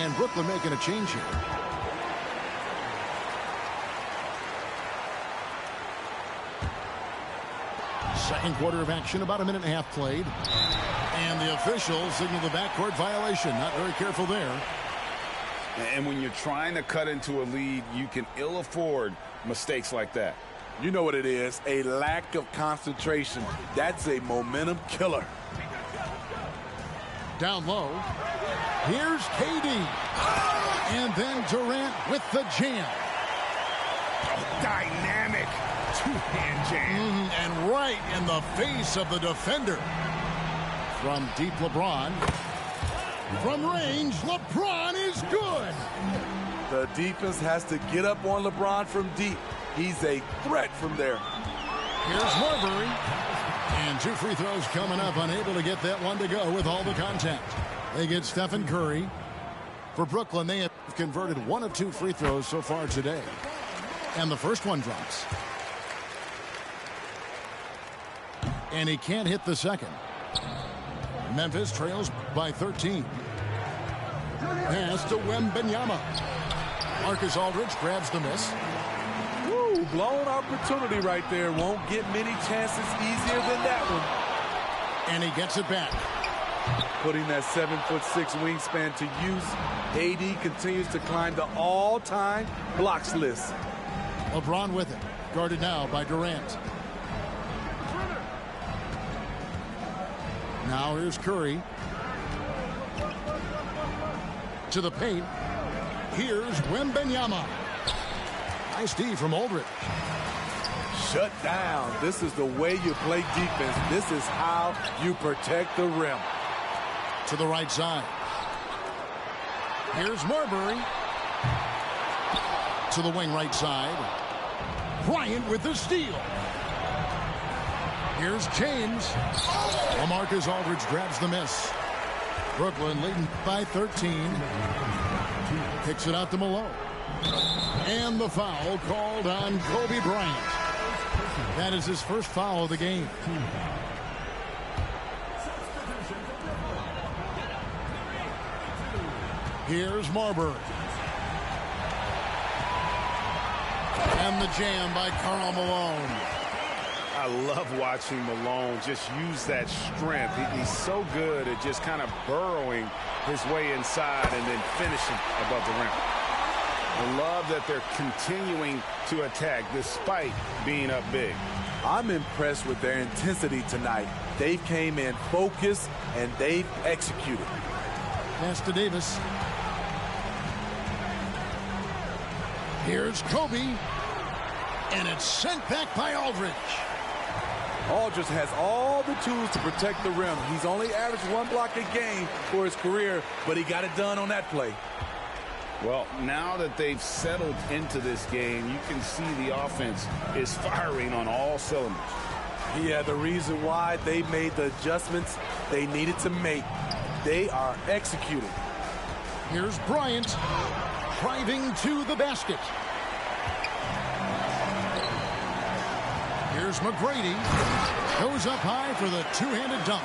And Brooklyn making a change here. Second quarter of action, about a minute and a half played. And the officials signal the backcourt violation. Not very careful there. And when you're trying to cut into a lead, you can ill afford mistakes like that. You know what it is, a lack of concentration. That's a momentum killer. Down low. Here's KD. And then Durant with the jam. Dynamic two-hand jam. And right in the face of the defender. From deep, LeBron. From range, LeBron is good. The defense has to get up on LeBron from deep. He's a threat from there. Here's Marbury. And 2 free throws coming up, unable to get that one to go with all the contact. They get Stephen Curry. For Brooklyn, they have converted 1 of 2 free throws so far today. And the first one drops. And he can't hit the second. Memphis trails by 13. Pass to Wembanyama. Marcus Aldridge grabs the miss. Woo, blown opportunity right there. Won't get many chances easier than that one. And he gets it back. Putting that 7'6" wingspan to use, AD continues to climb the all-time blocks list. LeBron with it. Guarded now by Durant. Now here's Curry. To the paint. Here's Wembanyama. Nice D from Aldridge. Shut down. This is the way you play defense. This is how you protect the rim. To the right side. Here's Marbury. To the wing right side. Bryant with the steal. Here's James. LaMarcus Aldridge grabs the miss. Brooklyn leading by 13. Kicks it out to Malone. And the foul called on Kobe Bryant. That is his first foul of the game. Here's Marbury. And the jam by Karl Malone. I love watching Malone just use that strength. He's so good at just kind of burrowing his way inside and then finishing above the rim. I love that they're continuing to attack despite being up big. I'm impressed with their intensity tonight. They came in focused and they've executed. Pass to Davis. Here's Kobe. And it's sent back by Aldridge. Aldridge has all the tools to protect the rim. He's only averaged 1 block a game for his career, but he got it done on that play. Well, now that they've settled into this game, you can see the offense is firing on all cylinders. Yeah, the reason why they made the adjustments they needed to make. They are executing. Here's Bryant driving to the basket. Here's McGrady. Goes up high for the two-handed dunk.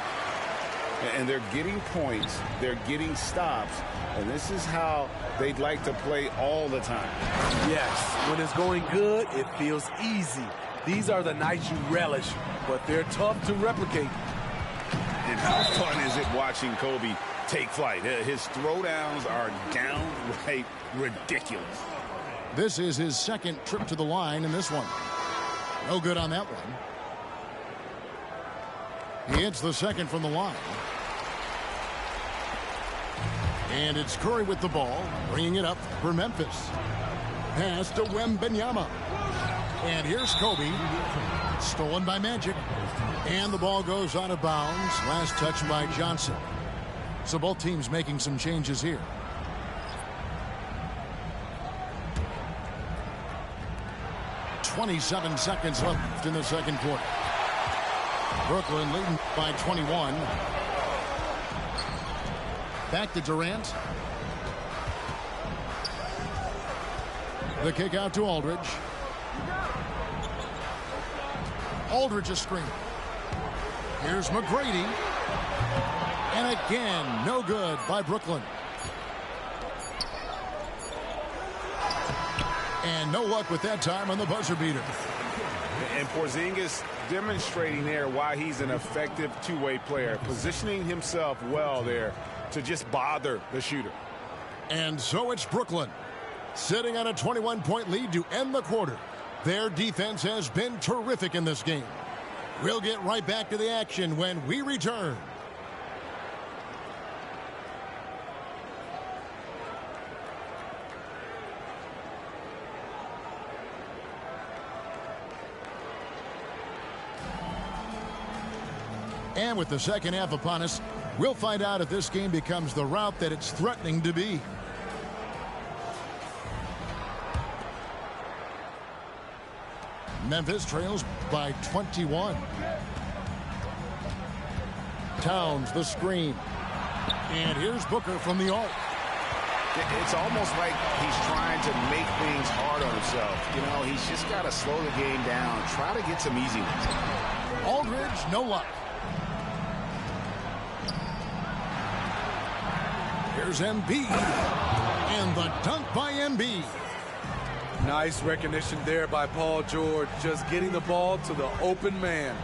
And they're getting points. They're getting stops. And this is how they'd like to play all the time. Yes, when it's going good, it feels easy. These are the nights you relish, but they're tough to replicate. And how fun is it watching Kobe take flight? His throwdowns are downright ridiculous. This is his second trip to the line in this one. No good on that one. He hits the second from the line. And it's Curry with the ball, bringing it up for Memphis. Pass to Wembanyama. And here's Kobe. Stolen by Magic. And the ball goes out of bounds. Last touch by Johnson. So both teams making some changes here. .27 seconds left in the second quarter. Brooklyn leading by 21. Back to Durant. The kick out to Aldridge. Aldridge a screen. Here's McGrady. And again, no good by Brooklyn. And no luck with that time on the buzzer beater. And Porzingis demonstrating there why he's an effective two-way player, positioning himself well there to just bother the shooter. And so it's Brooklyn, sitting on a 21-point lead to end the quarter. Their defense has been terrific in this game. We'll get right back to the action when we return. And with the second half upon us, we'll find out if this game becomes the rout that it's threatening to be. Memphis trails by 21. Towns the screen. And here's Booker from the arc. It's almost like he's trying to make things hard on himself. You know, he's just got to slow the game down, try to get some easy ones. Aldridge, no luck. Here's Embiid. And the dunk by Embiid. Nice recognition there by Paul George, just getting the ball to the open man.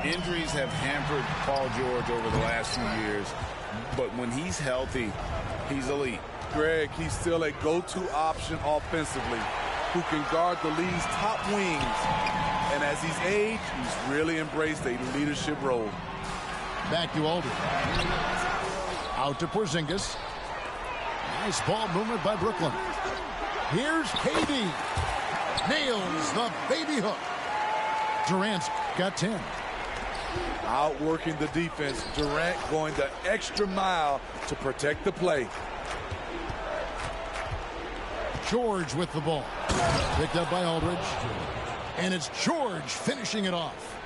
Injuries have hampered Paul George over the last few years, but when he's healthy, he's elite. Greg, he's still a go-to option offensively, who can guard the league's top wings. And as he's aged, he's really embraced a leadership role. Back to Aldridge. Out to Porzingis. Nice ball movement by Brooklyn. Here's KD. Nails the baby hook. Durant's got 10. Outworking the defense. Durant going the extra mile to protect the play. George with the ball. Picked up by Aldridge. And it's George finishing it off.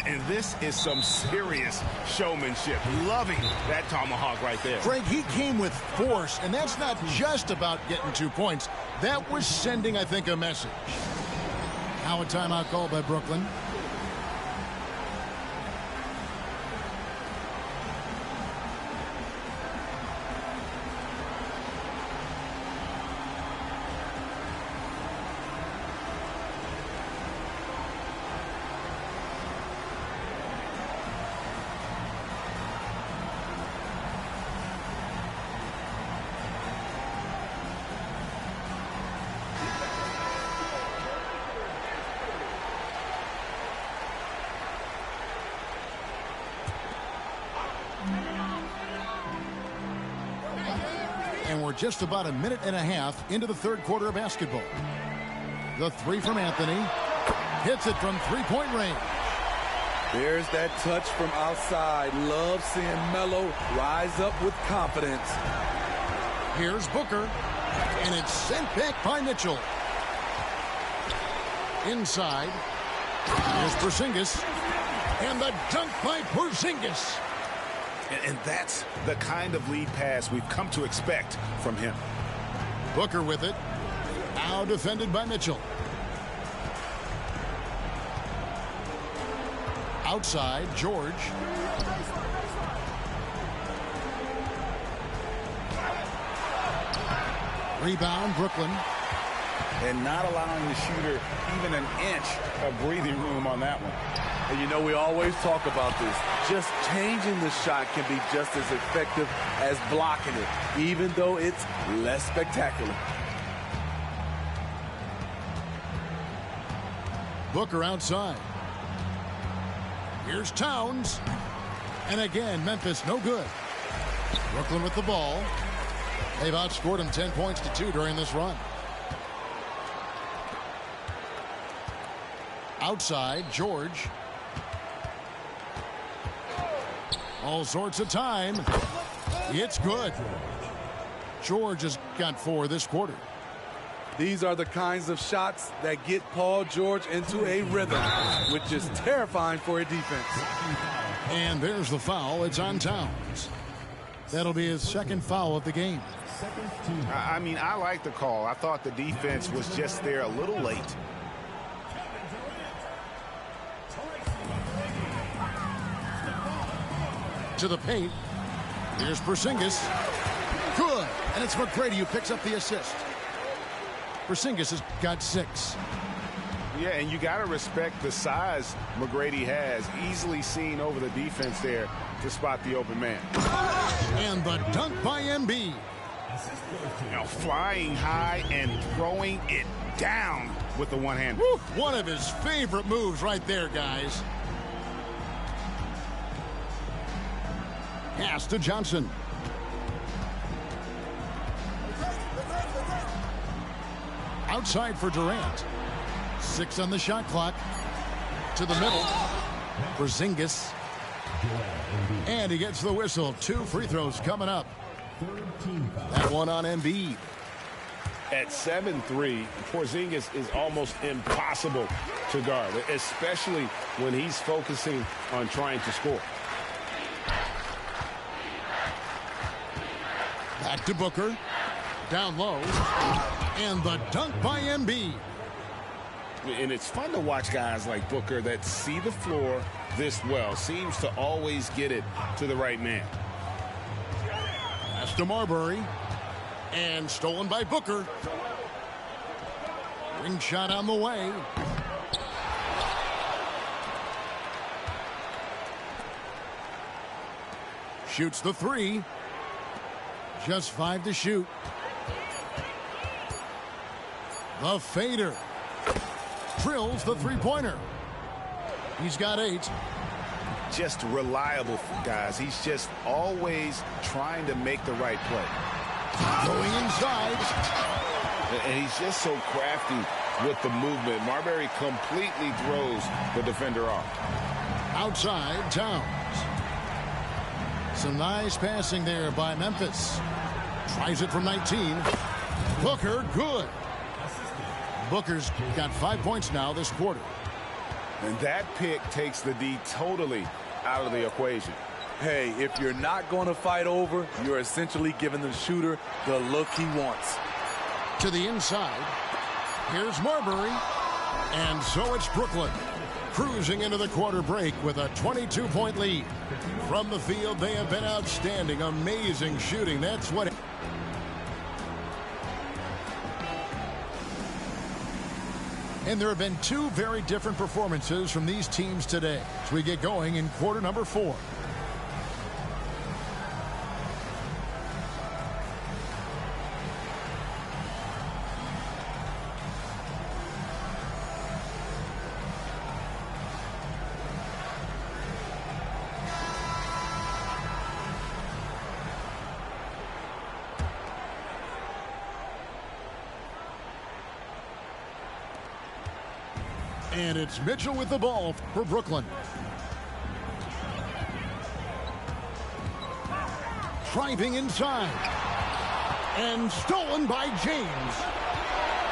And this is some serious showmanship. Loving that tomahawk right there. Greg, he came with force, and that's not just about getting 2 points. That was sending, I think, a message. Now a timeout call by Brooklyn. And we're just about a minute and a half into the third quarter of basketball. The three from Anthony. Hits it from three-point range. There's that touch from outside. Love seeing Melo rise up with confidence. Here's Booker. And it's sent back by Mitchell. Inside. Here's Porzingis. And the dunk by Porzingis. And that's the kind of lead pass we've come to expect from him. Booker with it. Now defended by Mitchell. Outside, George. Rebound, Brooklyn. And not allowing the shooter even an inch of breathing room on that one. And you know, we always talk about this. Just changing the shot can be just as effective as blocking it, even though it's less spectacular. Booker outside. Here's Towns. And again, Memphis no good. Brooklyn with the ball. They've outscored him 10 points to 2 during this run. Outside, George. All sorts of time. It's good. George has got 4 this quarter. These are the kinds of shots that get Paul George into a rhythm, which is terrifying for a defense. And there's the foul. It's on Towns. That'll be his second foul of the game. I mean, I like the call. I thought the defense was just there a little late. To the paint. Here's Porzingis. Good. And it's McGrady who picks up the assist. Porzingis has got 6. Yeah, and you got to respect the size McGrady has. Easily seen over the defense there to spot the open man. And the dunk by Embiid. Now flying high and throwing it down with the one hand. One of his favorite moves right there, guys. Pass to Johnson. Outside for Durant. 6 on the shot clock. To the middle. Porzingis. And he gets the whistle. 2 free throws coming up. That one on Embiid. At 7'3", Porzingis is almost impossible to guard, especially when he's focusing on trying to score. Back to Booker. Down low. And the dunk by Embiid. And it's fun to watch guys like Booker that see the floor this well. Seems to always get it to the right man. Pass to Marbury. And stolen by Booker. Ring shot on the way. Shoots the 3. Just 5 to shoot. The fader. Drills the three-pointer. He's got 8. Just reliable, guys. He's just always trying to make the right play. Going inside. And he's just so crafty with the movement. Marbury completely throws the defender off. Outside, Towns. Some nice passing there by Memphis. Tries it from 19. Booker, good. Booker's got 5 points now this quarter. And that pick takes the D totally out of the equation. Hey, if you're not going to fight over, you're essentially giving the shooter the look he wants. To the inside. Here's Marbury. And so it's Brooklyn. Cruising into the quarter break with a 22-point lead. From the field, they have been outstanding. Amazing shooting. That's what... And there have been 2 very different performances from these teams today as we get going in quarter number 4. And it's Mitchell with the ball for Brooklyn. Driving inside. And stolen by James.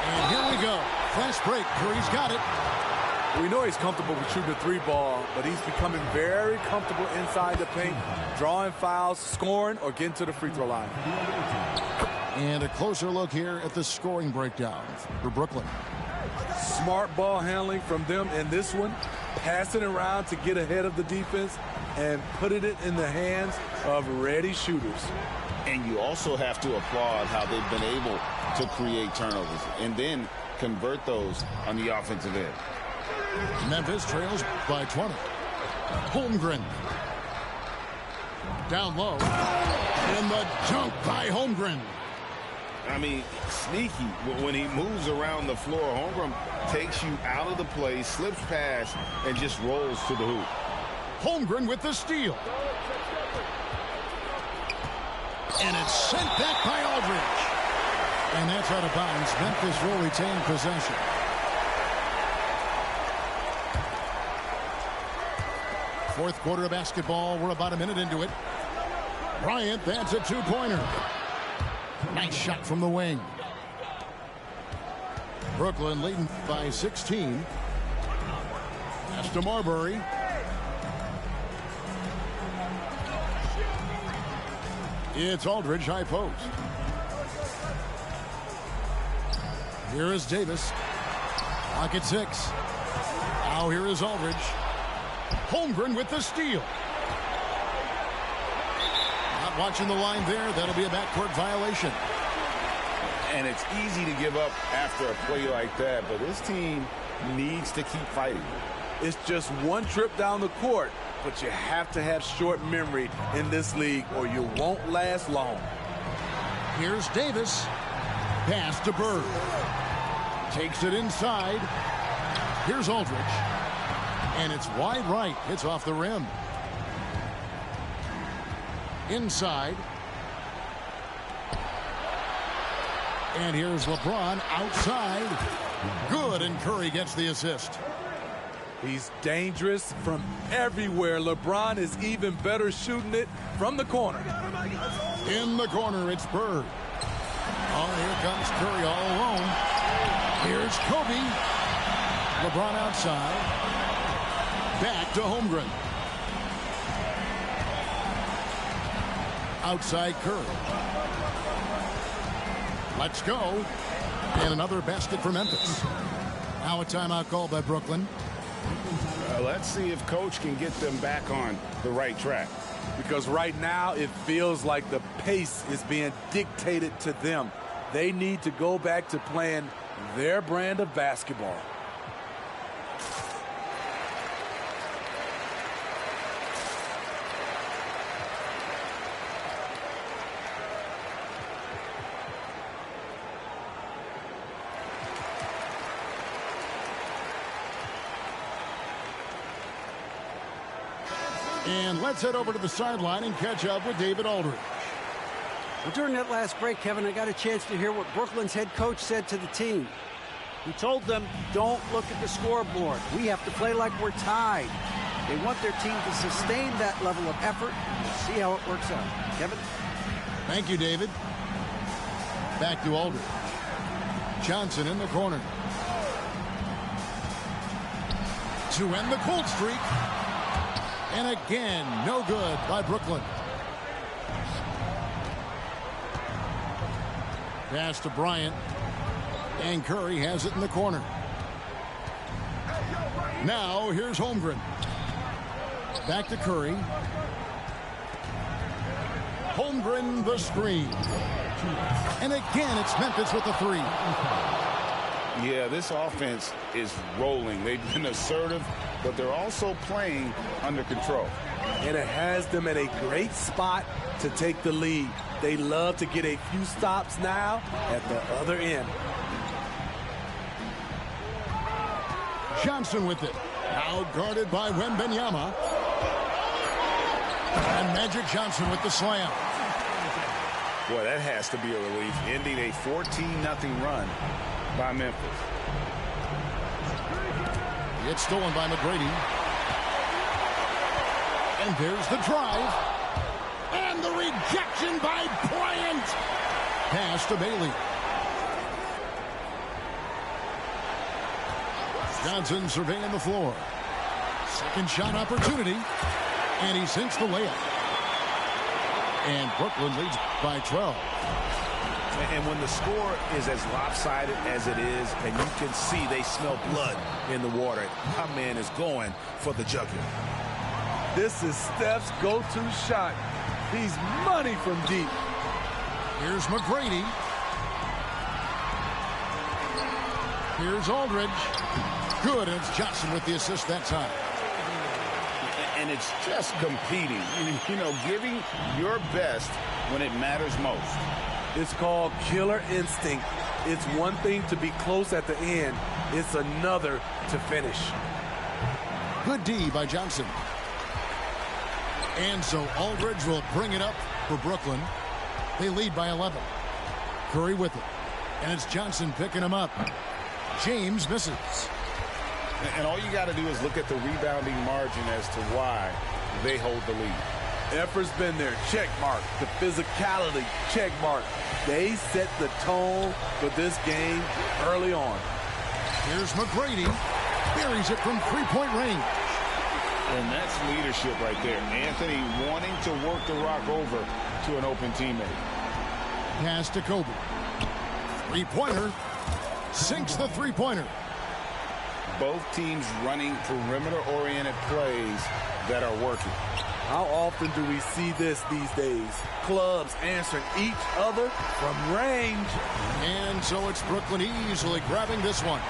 And here we go. Fast break. Curry's got it. We know he's comfortable with shooting the 3-ball, but he's becoming very comfortable inside the paint, drawing fouls, scoring, or getting to the free throw line. And a closer look here at the scoring breakdown for Brooklyn. Smart ball handling from them in this one, passing around to get ahead of the defense and putting it in the hands of ready shooters. And you also have to applaud how they've been able to create turnovers and then convert those on the offensive end. Memphis trails by 20. Holmgren. Down low. And the dunk by Holmgren. I mean, sneaky. When he moves around the floor, Holmgren takes you out of the play, slips past, and just rolls to the hoop. Holmgren with the steal. And it's sent back by Aldridge. And that's out of bounds. Memphis will retain possession. Fourth quarter of basketball. We're about a minute into it. Bryant, that's a 2-pointer. Nice shot from the wing. Brooklyn leading by 16. Pass to Marbury. It's Aldridge, high post. Here is Davis. Clock at 6. Now here is Aldridge. Holmgren with the steal. Not watching the line there. That'll be a backcourt violation. And it's easy to give up after a play like that, but this team needs to keep fighting. It's just one trip down the court, but you have to have short memory in this league or you won't last long. Here's Davis. Pass to Bird. Takes it inside. Here's Aldridge. And it's wide right. It's off the rim. Inside. And here's LeBron outside. Good, and Curry gets the assist. He's dangerous from everywhere. LeBron is even better shooting it from the corner. In the corner, it's Bird. Oh, here comes Curry all alone. Here's Kobe. LeBron outside. Back to Holmgren. Outside Curry. Let's go. And another basket for Memphis. Now a timeout called by Brooklyn. Let's see if Coach can get them back on the right track. Because right now it feels like the pace is being dictated to them. They need to go back to playing their brand of basketball. And let's head over to the sideline and catch up with David Aldridge. Well, during that last break, Kevin, I got a chance to hear what Brooklyn's head coach said to the team. He told them, don't look at the scoreboard. We have to play like we're tied. They want their team to sustain that level of effort, and we'll see how it works out. Kevin? Thank you, David. Back to Aldridge. Johnson in the corner. To end the cold streak. And again, no good by Brooklyn. Pass to Bryant. And Curry has it in the corner. Now here's Holmgren. Back to Curry. Holmgren the screen. And again, it's Memphis with the three. Yeah, this offense is rolling. They've been assertive, but they're also playing under control. And it has them at a great spot to take the lead. They love to get a few stops now at the other end. Johnson with it. Now guarded by Wembanyama. And Magic Johnson with the slam. Boy, that has to be a relief. Ending a 14-0 run by Memphis. It's stolen by McGrady. And there's the drive. And the rejection by Bryant. Pass to Bailey. Johnson surveying the floor. Second shot opportunity. And he sinks the layup. And Brooklyn leads by 12. And when the score is as lopsided as it is, and you can see they smell blood in the water, my man is going for the jugular. This is Steph's go-to shot. He's money from deep. Here's McGrady. Here's Aldridge. Good, and it's Johnson with the assist that time. And it's just competing, you know, giving your best when it matters most. It's called killer instinct. It's one thing to be close at the end. It's another to finish. Good D by Johnson. And so Aldridge will bring it up for Brooklyn. They lead by 11. Curry with it. And it's Johnson picking him up. James misses. And all you got to do is look at the rebounding margin as to why they hold the lead. Effort's been there. Check mark. The physicality. Check mark. They set the tone for this game early on. Here's McGrady. Buries it from three-point range. And that's leadership right there. Anthony wanting to work the rock over to an open teammate. Pass to Kobe. Three-pointer. Sinks the three-pointer. Both teams running perimeter-oriented plays that are working. How often do we see this these days? Clubs answering each other from range. And so it's Brooklyn easily grabbing this one.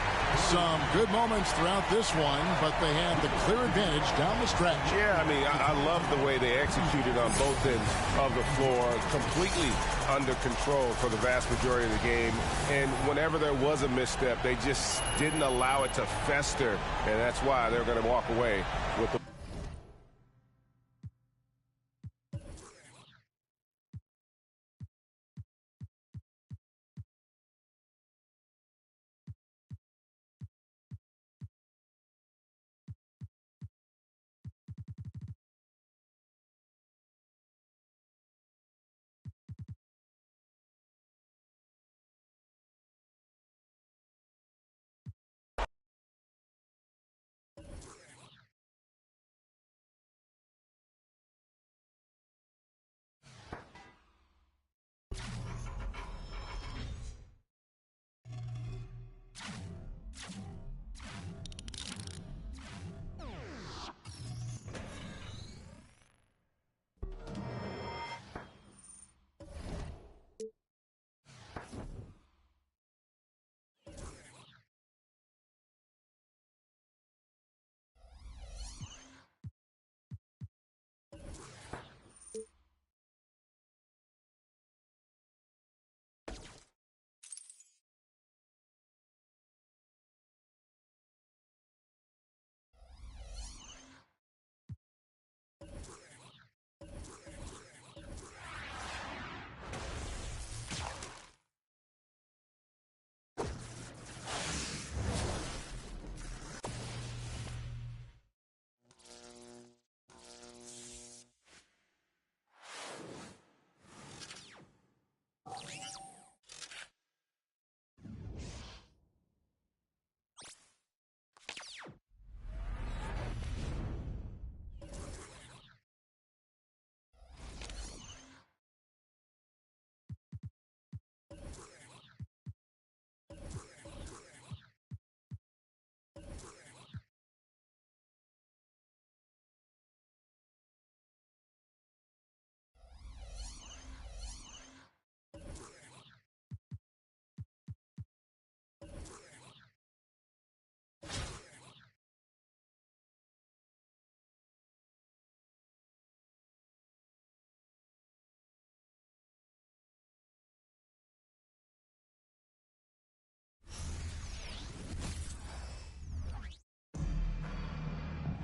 Some good moments throughout this one, but they had the clear advantage down the stretch. Yeah, I mean, I love the way they executed on both ends of the floor, completely under control for the vast majority of the game. And whenever there was a misstep, they just didn't allow it to fester, and that's why they're going to walk away with the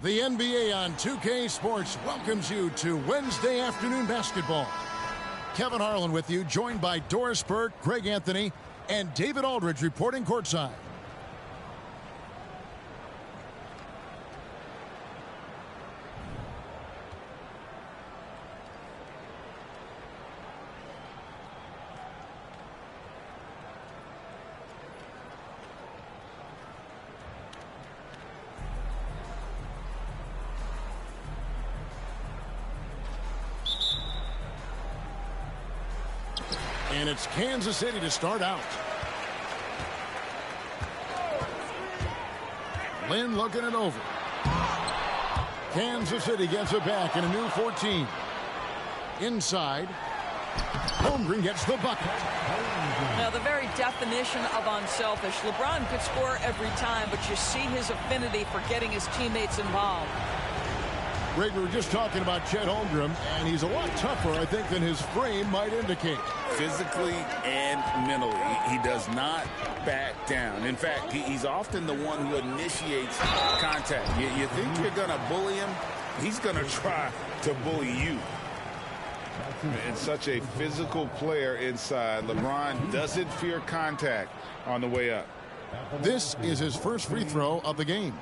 The NBA on 2K Sports welcomes you to Wednesday afternoon basketball. Kevin Harlan with you, joined by Doris Burke, Greg Anthony, and David Aldridge reporting courtside. And it's Kansas City to start out. Lynn looking it over. Kansas City gets it back in a new 14. Inside. Holmgren gets the bucket. Now, the very definition of unselfish. LeBron could score every time, but you see his affinity for getting his teammates involved. Greg, we were just talking about Chet Holmgren, and he's a lot tougher, I think, than his frame might indicate. Physically and mentally, he does not back down. In fact, he's often the one who initiates contact. You think you're going to bully him? He's going to try to bully you. And such a physical player inside. LeBron doesn't fear contact on the way up. This is his first free throw of the game.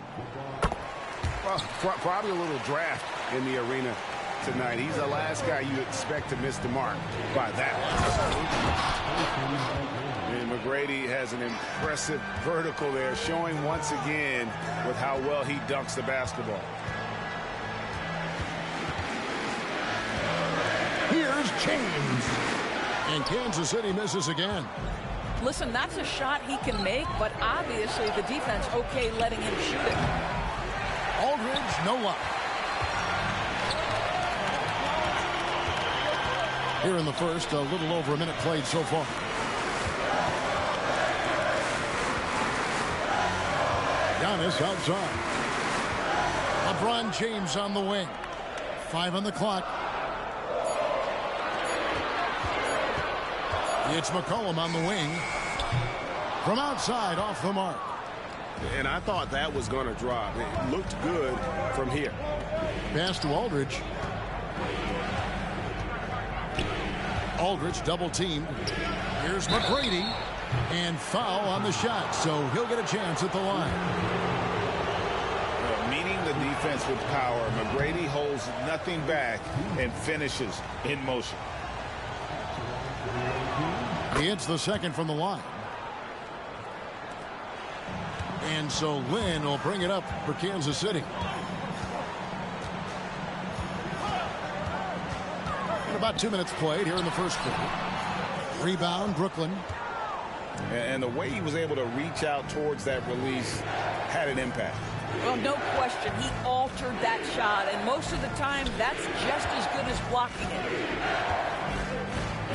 Well, probably a little draft in the arena tonight. He's the last guy you expect to miss the mark by that. And McGrady has an impressive vertical there, showing once again with how well he dunks the basketball. Here's James. And Kansas City misses again. Listen, that's a shot he can make, but obviously the defense okay letting him shoot it. Aldridge, no luck. here in the first. A little over a minute played so far. Giannis outside. LeBron James on the wing. 5 on the clock. It's McCollum on the wing. From outside, off the mark. And I thought that was going to drop. It looked good from here. Pass to Aldridge. Aldridge double teamed. Here's McGrady. And foul on the shot, so he'll get a chance at the line. Meeting the defense with power, McGrady holds nothing back and finishes in motion. He hits the second from the line. And so Lynn will bring it up for Kansas City. And about 2 minutes played here in the first quarter. Rebound, Brooklyn. And the way he was able to reach out towards that release had an impact. Well, no question. He altered that shot, and most of the time, that's just as good as blocking it.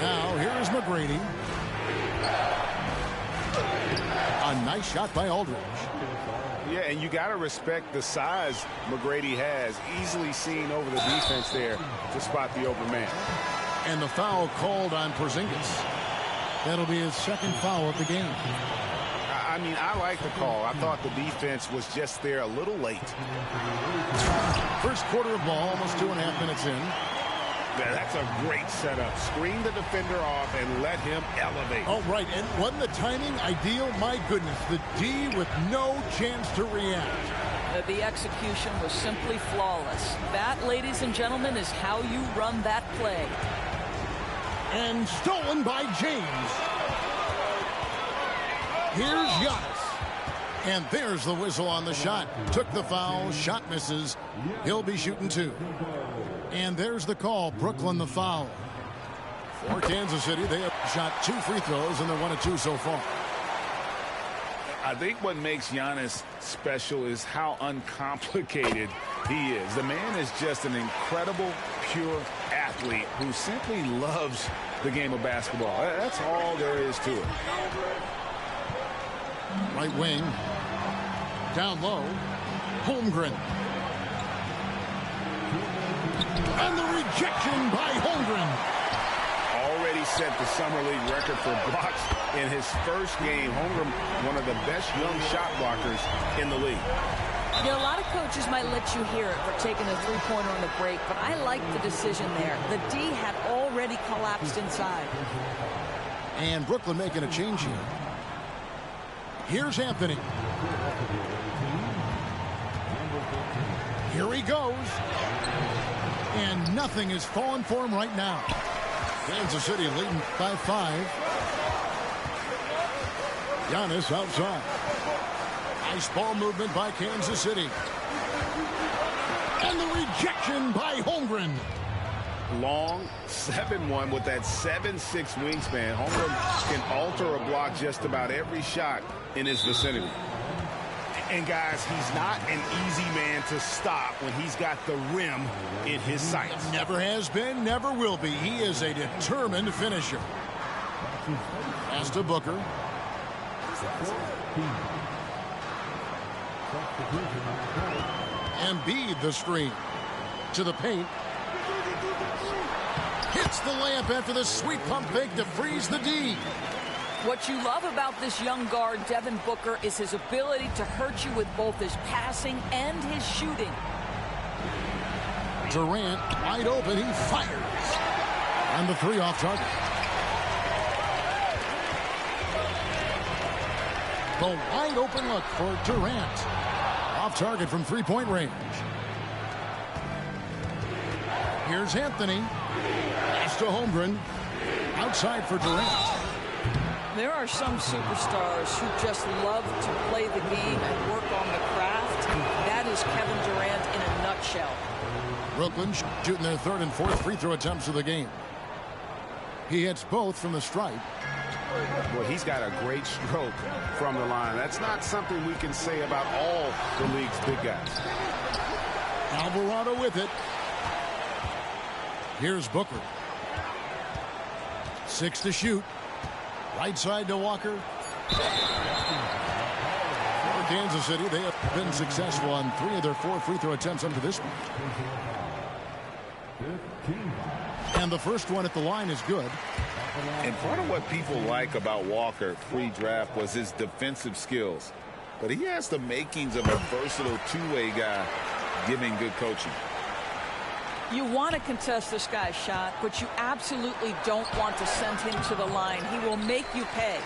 Now, here's McGrady. A nice shot by Aldridge. Yeah, and you got to respect the size McGrady has. Easily seen over the defense there to spot the open man. And the foul called on Porzingis. That'll be his second foul of the game. I mean, I like the call. I thought the defense was just there a little late. First quarter of ball, almost 2.5 minutes in. Yeah, that's a great setup. Screen the defender off and let him elevate. Oh, right. And wasn't the timing ideal? My goodness. The D with no chance to react. The execution was simply flawless. That, ladies and gentlemen, is how you run that play. And stolen by James. Here's Giannis. And there's the whistle on the shot. Took the foul. Shot misses. He'll be shooting 2. And there's the call. Brooklyn the foul. For Kansas City, they have shot 2 free throws, and they're 1 of 2 so far. I think what makes Giannis special is how uncomplicated he is. The man is just an incredible, pure athlete who simply loves the game of basketball. That's all there is to it. Right wing. Down low. Holmgren. And the rejection by Holmgren. Already set the Summer League record for blocks in his first game. Holmgren, one of the best young shot blockers in the league. You know, a lot of coaches might let you hear it for taking a three-pointer on the break, but I like the decision there. The D had already collapsed inside. And Brooklyn making a change here. Here's Anthony. Here he goes. And nothing is falling for him right now. Kansas City leading by 5. Giannis outside. Nice ball movement by Kansas City. And the rejection by Holmgren. Long 7-1 with that 7'6" wingspan. Holmgren can alter a block just about every shot in his vicinity. And guys, he's not an easy man to stop when he's got the rim in his sights. Never has been, never will be. He is a determined finisher. Pass to Booker. Embiid the screen. To the paint. Hits the layup after the sweet pump fake to freeze the D. What you love about this young guard, Devin Booker, is his ability to hurt you with both his passing and his shooting. Durant wide open. He fires. And the 3 off target. The wide open look for Durant. Off target from 3-point range. Here's Anthony. Pass to Holmgren. Outside for Durant. There are some superstars who just love to play the game and work on the craft. That is Kevin Durant in a nutshell. Brooklyn shooting their 3rd and 4th free throw attempts of the game. He hits both from the stripe. Well, he's got a great stroke from the line. That's not something we can say about all the league's big guys. Alvarado with it. Here's Booker. 6 to shoot. Right side to Walker. For Kansas City, they have been successful on 3 of their 4 free throw attempts up to this point. And the first one at the line is good. And part of what people like about Walker pre-draft was his defensive skills. But he has the makings of a versatile two-way guy giving good coaching. You want to contest this guy's shot, but you absolutely don't want to send him to the line. He will make you pay.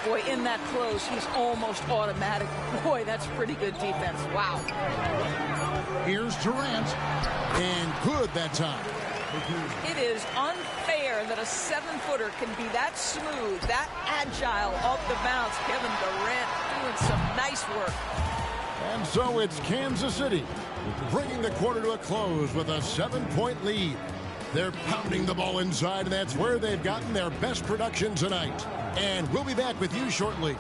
Boy, in that close, he's almost automatic. Boy, that's pretty good defense. Wow. Here's Durant. And good that time. It is unfair that a 7-footer can be that smooth, that agile off the bounce. Kevin Durant doing some nice work. And so it's Kansas City bringing the quarter to a close with a 7-point lead. They're pounding the ball inside, and that's where they've gotten their best production tonight. And we'll be back with you shortly.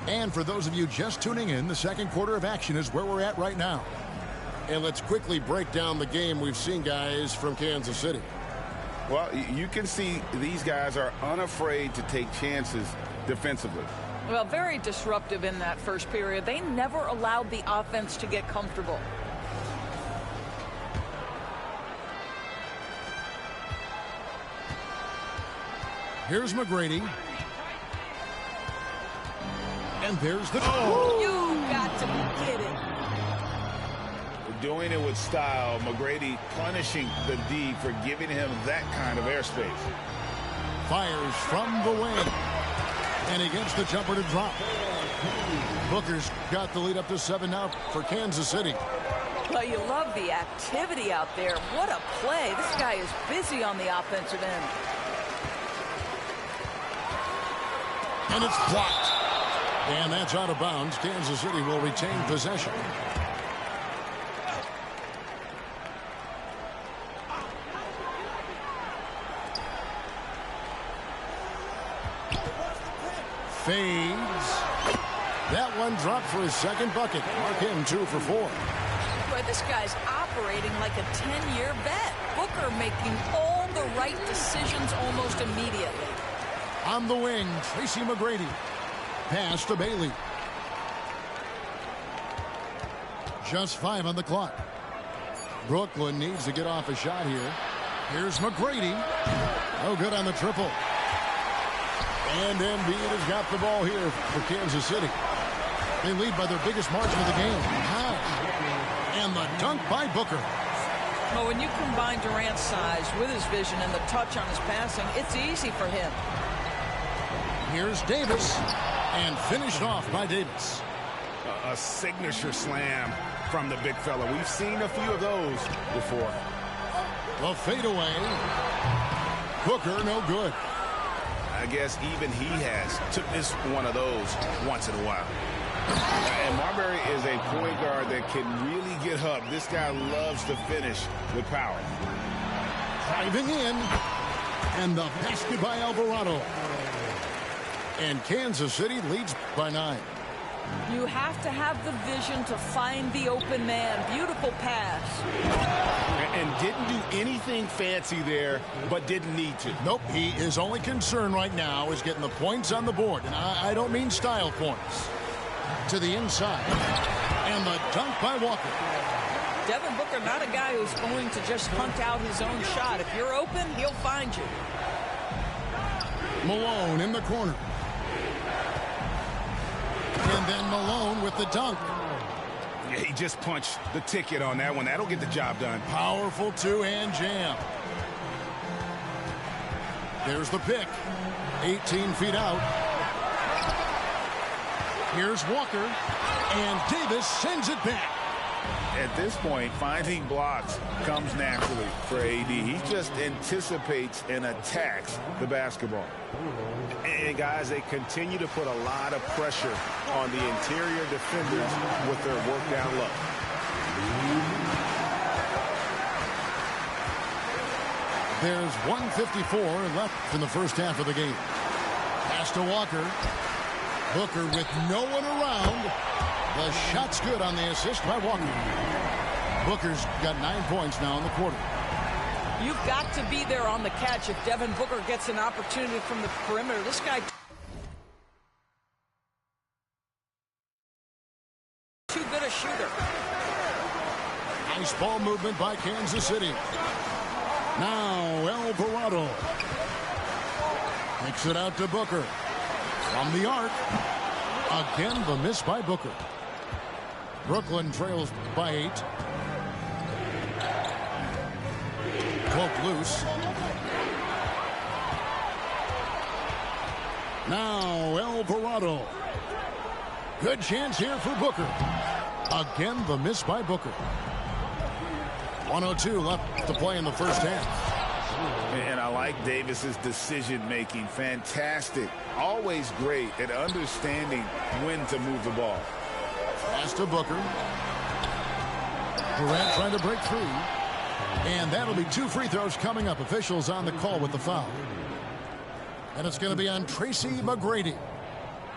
And for those of you just tuning in, the second quarter of action is where we're at right now. And let's quickly break down the game we've seen, guys, from Kansas City. Well, you can see these guys are unafraid to take chances defensively. Well, very disruptive in that first period. They never allowed the offense to get comfortable. Here's McGrady. And there's the... You got to be kidding. Doing it with style. McGrady punishing the D for giving him that kind of airspace. Fires from the wing. And he gets the jumper to drop. Booker's got the lead up to 7 now for Kansas City. Well, you love the activity out there. What a play. This guy is busy on the offensive end. And it's blocked. And that's out of bounds. Kansas City will retain possession. Fades. That one dropped for his second bucket. Mark him 2 for 4. Boy, this guy's operating like a 10-year vet. Booker making all the right decisions almost immediately. On the wing, Tracy McGrady. Pass to Bailey. Just 5 on the clock. Brooklyn needs to get off a shot here. Here's McGrady. No good on the triple. And Embiid has got the ball here for Kansas City. They lead by their biggest margin of the game. How? And the dunk by Booker. Well, when you combine Durant's size with his vision and the touch on his passing, it's easy for him. Here's Davis. And finished off by Davis. A signature slam from the big fella. We've seen a few of those before. The fadeaway. Booker, no good. I guess even he has took this one of those once in a while. And Marbury is a point guard that can really get up. This guy loves to finish with power. Driving in. And the basket by Alvarado. And Kansas City leads by 9. You have to have the vision to find the open man. Beautiful pass. And didn't do anything fancy there, but didn't need to. Nope, his only concern right now is getting the points on the board. And I don't mean style points. To the inside. And the dunk by Walker. Devin Booker, not a guy who's going to just hunt out his own shot. If you're open, he'll find you. Malone in the corner. And then Malone with the dunk. Yeah, he just punched the ticket on that one. That'll get the job done. Powerful two-hand jam. There's the pick. 18 feet out. Here's Walker. And Davis sends it back. At this point, finding blocks comes naturally for AD. He just anticipates and attacks the basketball. And guys, they continue to put a lot of pressure on the interior defenders with their work down low. There's 1:54 left in the first half of the game. Pass to Walker. Booker with no one around. The shot's good on the assist by Walker. Booker's got 9 points now in the quarter. You've got to be there on the catch if Devin Booker gets an opportunity from the perimeter. This guy too good a shooter. Nice ball movement by Kansas City. Now Alvarado takes it out to Booker. From the arc. Again, the miss by Booker. Brooklyn trails by 8. Cloak loose. Now Alvarado. Good chance here for Booker. Again, the miss by Booker. 1:02 left to play in the first half. And I like Davis's decision-making. Fantastic. Always great at understanding when to move the ball. Pass to Booker. Durant trying to break free. And that'll be 2 free throws coming up. Officials on the call with the foul. And it's going to be on Tracy McGrady.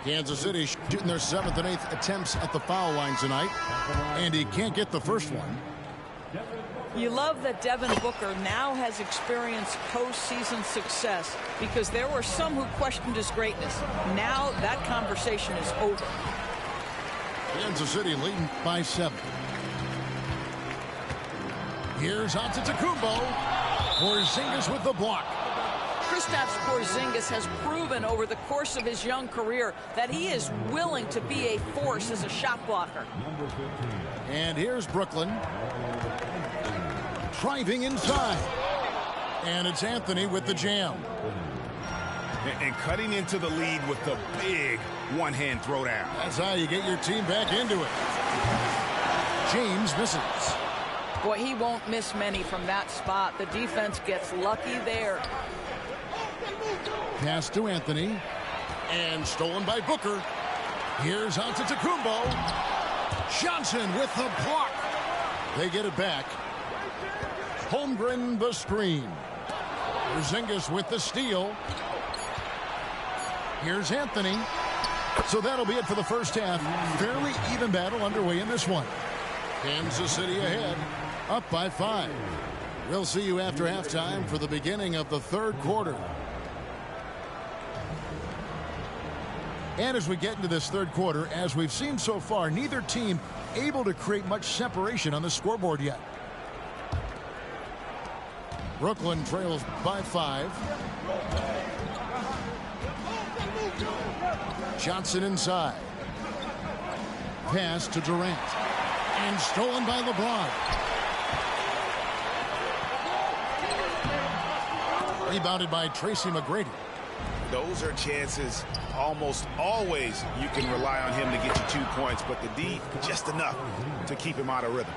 Kansas City shooting their 7th and 8th attempts at the foul line tonight. And he can't get the first one. You love that Devin Booker now has experienced postseason success because there were some who questioned his greatness. Now that conversation is over. Kansas City leading by 7. Here's Antetokounmpo. Porzingis with the block. Kristaps Porzingis has proven over the course of his young career that he is willing to be a force as a shot blocker. And here's Brooklyn. Driving inside. And it's Anthony with the jam. And cutting into the lead with the big one-hand throwdown. That's how you get your team back into it. James misses. Boy, he won't miss many from that spot. The defense gets lucky there. Pass to Anthony. And stolen by Booker. Here's Antetokounmpo. Johnson with the block. They get it back. Holmgren the screen. Porzingis with the steal. Here's Anthony. So that'll be it for the first half. Fairly even battle underway in this one. Kansas City ahead, up by 5. We'll see you after halftime for the beginning of the third quarter. And as we get into this third quarter, as we've seen so far, neither team able to create much separation on the scoreboard yet. Brooklyn trails by 5. Johnson inside. Pass to Durant. And stolen by LeBron. Rebounded by Tracy McGrady. Those are chances almost always you can rely on him to get you 2 points, but the D just enough to keep him out of rhythm.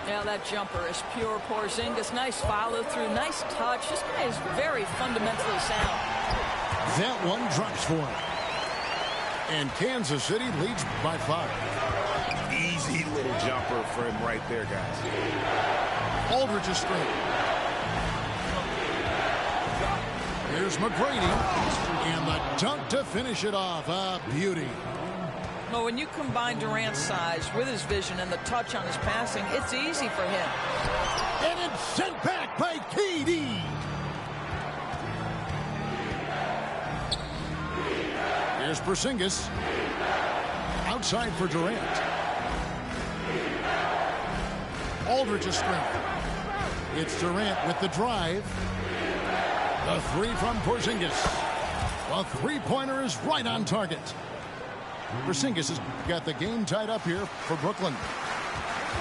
Yeah, that jumper is pure Porzingis. Nice follow through, nice touch. This guy is very fundamentally sound. That one drops for him. And Kansas City leads by 5. Easy little jumper for him right there, guys. Aldridge is straight. Here's McGrady. And the dunk to finish it off. A beauty. Well, when you combine Durant's size with his vision and the touch on his passing, it's easy for him. And it's sent back by KD. Here's Porzingis. Outside for Durant. Aldridge is straight. It's Durant with the drive. The 3 from Porzingis. The three-pointer is right on target. Porzingis has got the game tied up here for Brooklyn.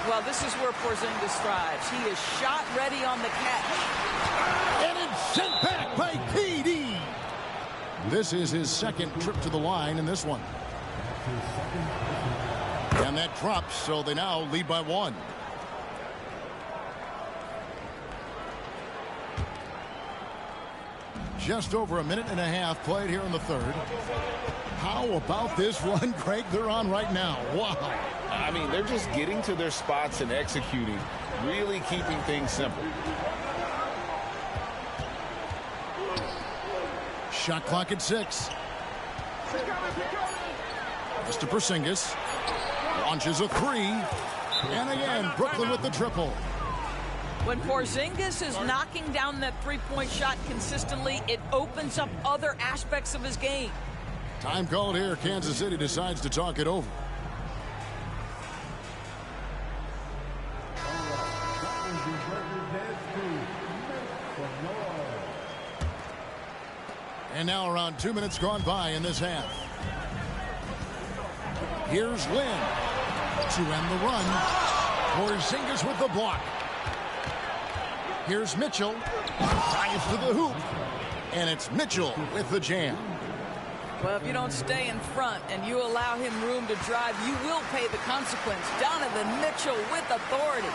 Well, this is where Porzingis thrives. He is shot ready on the catch. And it's sent back by KD. This is his second trip to the line in this one. And that drops, so they now lead by 1. Just over a minute and a half played here in the third. How about this run, Craig, they're on right now? Wow. I mean, they're just getting to their spots and executing, really keeping things simple. Shot clock at 6. Mr. Porzingis launches a 3. And again, Brooklyn with the triple. When Porzingis is knocking down that three-point shot consistently, it opens up other aspects of his game. Time called here. Kansas City decides to talk it over. And now around 2 minutes gone by in this half. Here's Lynn to end the run. Porzingis with the block. Here's Mitchell. Drives to the hoop. And it's Mitchell with the jam. Well, if you don't stay in front and you allow him room to drive, you will pay the consequence. Donovan Mitchell with authority.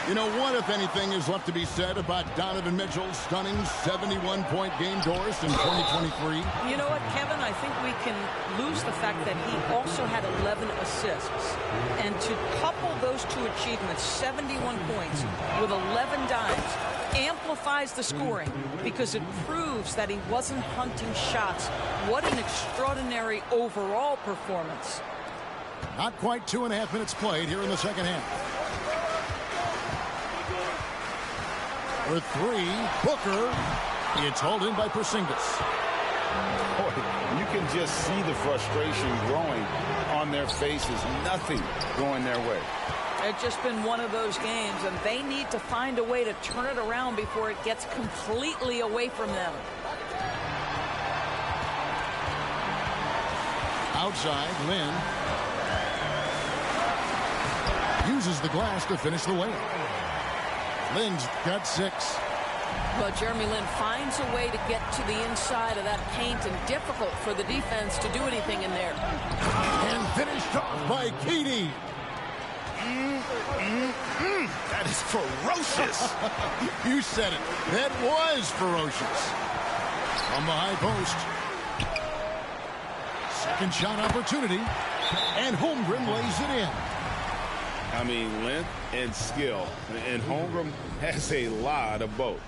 You know, what, if anything, is left to be said about Donovan Mitchell's stunning 71-point game, Doris, in 2023? You know what, Kevin? I think we can lose the fact that he also had 11 assists. And to couple those two achievements, 71 points with 11 dimes, amplifies the scoring because it proves that he wasn't hunting shots. What an extraordinary overall performance. Not quite 2.5 minutes played here in the second half. For three, Booker. It's hauled in by Porzingis. Boy, you can just see the frustration growing on their faces. Nothing going their way. It's just been one of those games, and they need to find a way to turn it around before it gets completely away from them. Outside, Lynn uses the glass to finish the layup. Lynn's got 6. Well, Jeremy Lin finds a way to get to the inside of that paint, and difficult for the defense to do anything in there. And finished off by Katie. That is ferocious. You said it. That was ferocious. From the high post. Second shot opportunity. And Holmgren lays it in. I mean, length and skill. And Holmgren has a lot of both.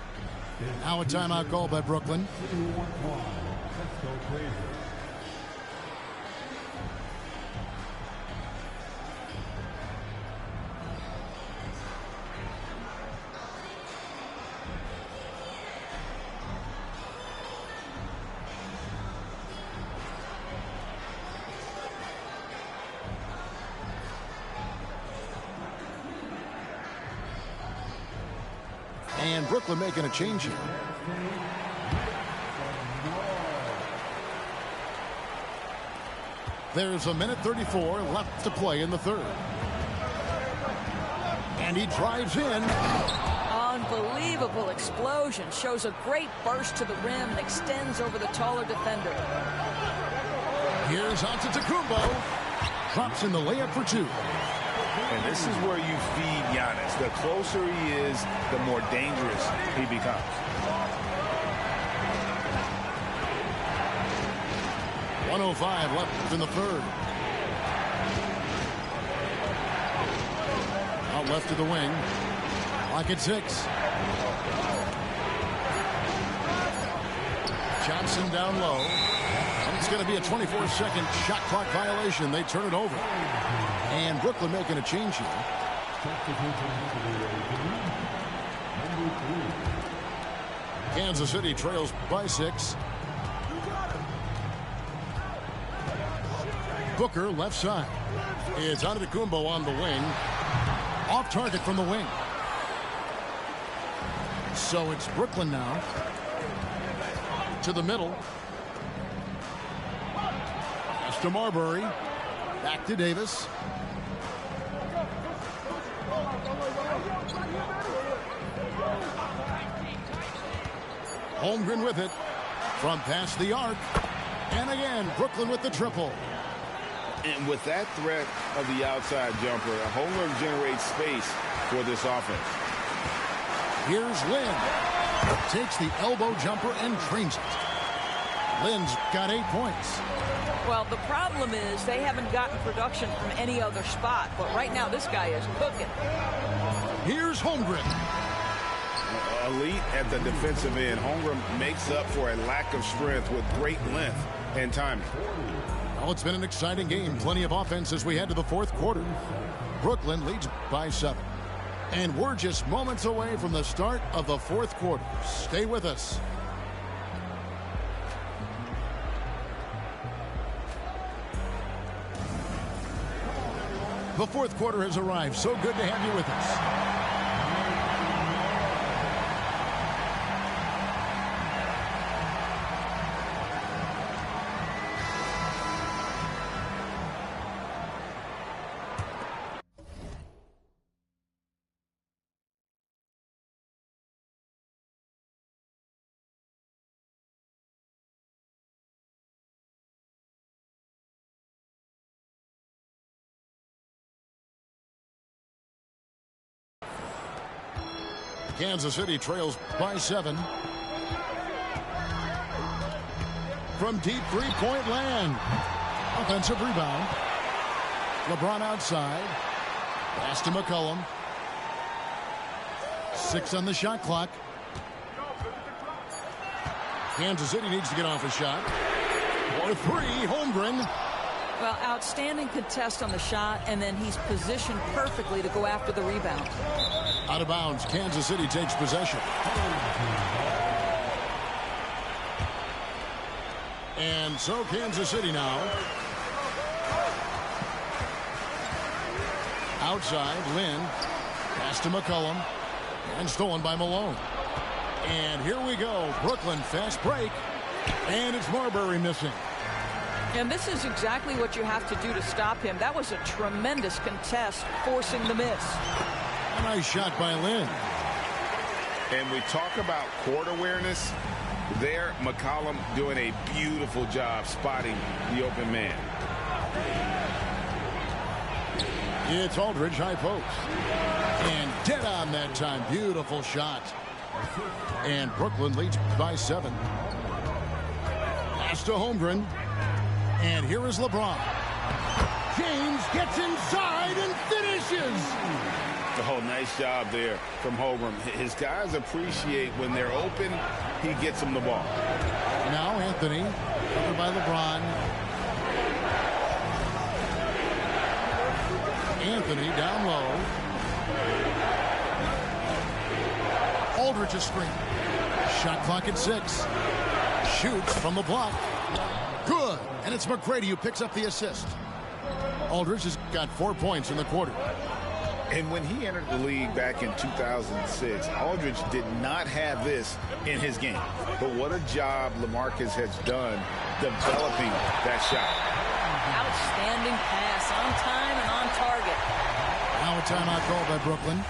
Now a timeout call by Brooklyn. And Brooklyn making a change here. There's 1:34 left to play in the third. And he drives in. Unbelievable explosion. Shows a great burst to the rim and extends over the taller defender. Here's Antetokounmpo. Drops in the layup for 2. And this is where you feed Giannis. The closer he is, the more dangerous he becomes. .105 left in the third. Out left to the wing. Clock at 6. Johnson down low. And it's going to be a 24-second shot clock violation. They turn it over. And Brooklyn making a change here. Kansas City trails by 6. Booker left side. It's Antetokounmpo on the wing. Off target from the wing. So it's Brooklyn now. To the middle. Pass to Marbury. Back to Davis. Holmgren with it. From past the arc. And again, Brooklyn with the triple. And with that threat of the outside jumper, Holmgren generates space for this offense. Here's Lynn. Takes the elbow jumper and drains it. Lynn's got 8 points. Well, the problem is they haven't gotten production from any other spot. But right now, this guy is cooking. Here's Holmgren. Elite at the defensive end. Holmgren makes up for a lack of strength with great length and timing. Well, it's been an exciting game. Plenty of offense as we head to the fourth quarter. Brooklyn leads by 7. And we're just moments away from the start of the fourth quarter. Stay with us. The fourth quarter has arrived. So good to have you with us. Kansas City trails by 7. From deep three-point land. Offensive rebound. LeBron outside. Pass to McCollum. 6 on the shot clock. Kansas City needs to get off a shot. For 3, Holmgren. Well, outstanding contest on the shot, and then he's positioned perfectly to go after the rebound. Out of bounds. Kansas City takes possession. And so Kansas City now. Outside, Lynn. Pass to McCollum. And stolen by Malone. And here we go. Brooklyn fast break. And it's Marbury missing. And this is exactly what you have to do to stop him. That was a tremendous contest, forcing the miss. A nice shot by Lynn. And we talk about court awareness. There, McCollum doing a beautiful job spotting the open man. It's Aldridge, high post. And dead on that time. Beautiful shot. And Brooklyn leads by 7. Pass to Holmgren. And here is LeBron. James gets inside and finishes. Oh, nice job there from Holmgren. His guys appreciate when they're open, he gets them the ball. Now Anthony, covered by LeBron. Anthony down low. Aldridge a screen. Shot clock at 6. Shoots from the block. Good. And it's McGrady who picks up the assist. Aldridge has got 4 points in the quarter. And when he entered the league back in 2006, Aldridge did not have this in his game. But what a job LaMarcus has done developing that shot. Outstanding pass, on time and on target. Now a timeout called by Brooklyn.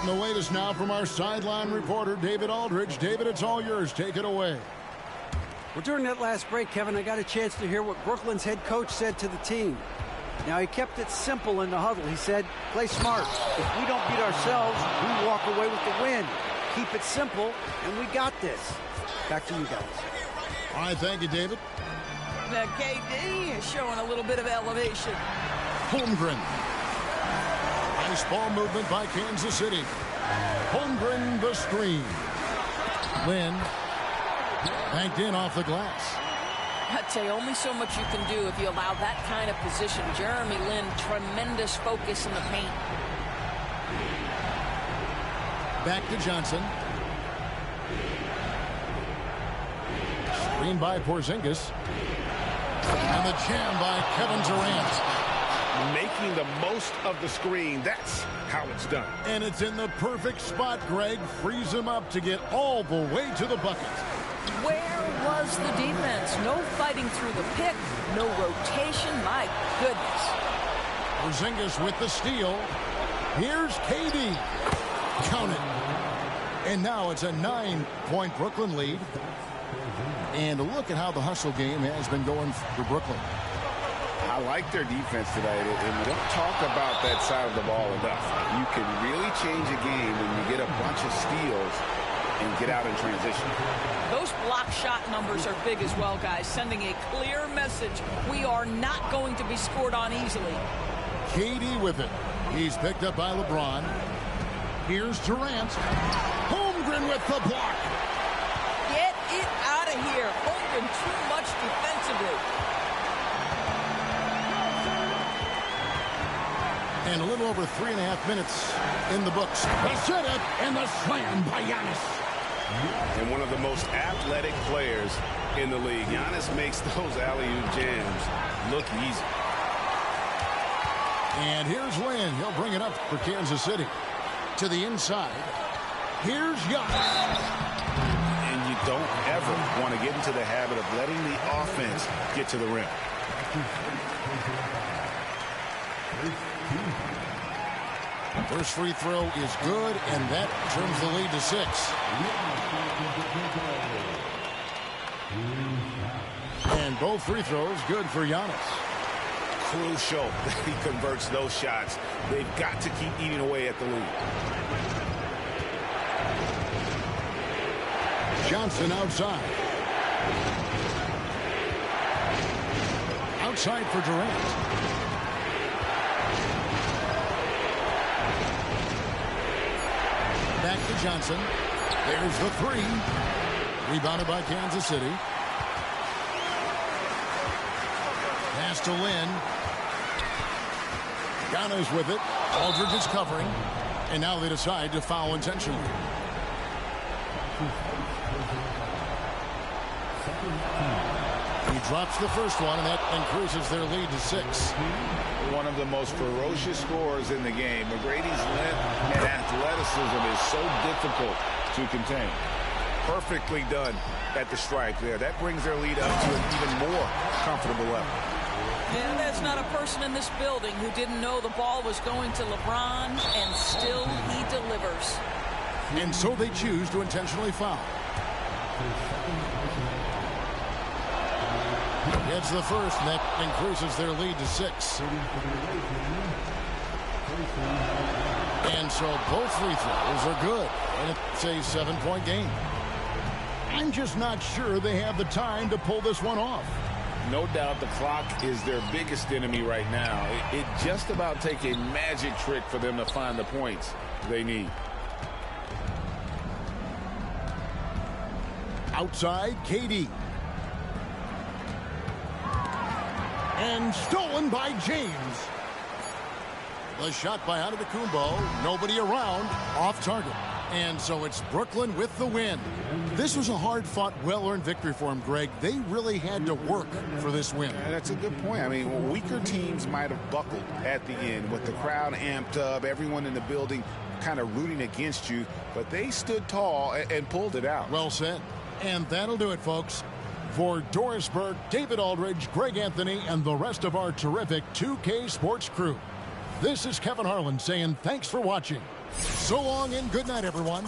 The latest now from our sideline reporter, David Aldridge. David, it's all yours. Take it away. Well, during that last break, Kevin, I got a chance to hear what Brooklyn's head coach said to the team. Now, he kept it simple in the huddle. He said, play smart. If we don't beat ourselves, we walk away with the win. Keep it simple, and we got this. Back to you guys. All right, thank you, David. Now, KD is showing a little bit of elevation. Holmgren. Nice ball movement by Kansas City. Holmgren the screen. Lynn banked in off the glass. I'd say only so much you can do if you allow that kind of position. Jeremy Lin, tremendous focus in the paint. Back to Johnson. Screen by Porzingis. And the jam by Kevin Durant. Making the most of the screen. That's how it's done. And it's in the perfect spot, Greg. Frees him up to get all the way to the bucket. Where was the defense? No fighting through the pick. No rotation. My goodness. Porzingis with the steal. Here's KD. Count it. And now it's a 9-point Brooklyn lead. And look at how the hustle game has been going for Brooklyn. I like their defense today, and we don't talk about that side of the ball enough. You can really change a game when you get a bunch of steals and get out in transition. Those block shot numbers are big as well, guys, sending a clear message. We are not going to be scored on easily. KD with it. He's picked up by LeBron. Here's Durant. Holmgren with the block. Get it out of here. Holmgren too much defensively. And a little over 3.5 minutes in the books. The setup and the slam by Giannis. And one of the most athletic players in the league. Giannis makes those alley-oop jams look easy. And here's Lynn. He'll bring it up for Kansas City. To the inside. Here's Giannis. And you don't ever want to get into the habit of letting the offense get to the rim. First free throw is good, and that turns the lead to 6. And both free throws good for Giannis. Crucial that he converts those shots. They've got to keep eating away at the lead. Johnson outside. Outside for Durant. Back to Johnson. There's the 3. Rebounded by Kansas City. Pass to Lynn. Giannis with it. Aldridge is covering. And now they decide to foul intentionally. He drops the first one, and that increases their lead to 6. One of the most ferocious scorers in the game. McGrady's length and athleticism is so difficult to contain. Perfectly done at the stripe there. That brings their lead up to an even more comfortable level. Yeah, there's not a person in this building who didn't know the ball was going to LeBron, and still he delivers. And so they choose to intentionally foul. Gets the first, and that increases their lead to 6. And so both free throws are good, and it's a 7-point game. I'm just not sure they have the time to pull this one off. No doubt the clock is their biggest enemy right now. It just about takes a magic trick for them to find the points they need. Outside, KD. And stolen by James. The shot by Antetokounmpo. Nobody around. Off target. And so it's Brooklyn with the win. This was a hard-fought, well-earned victory for them, Greg. They really had to work for this win. That's a good point. I mean, weaker teams might have buckled at the end with the crowd amped up, everyone in the building kind of rooting against you, but they stood tall and pulled it out. Well said. And that'll do it, folks. For Doris Burke, David Aldridge, Greg Anthony, and the rest of our terrific 2K Sports crew, this is Kevin Harlan saying thanks for watching. So long and good night, everyone.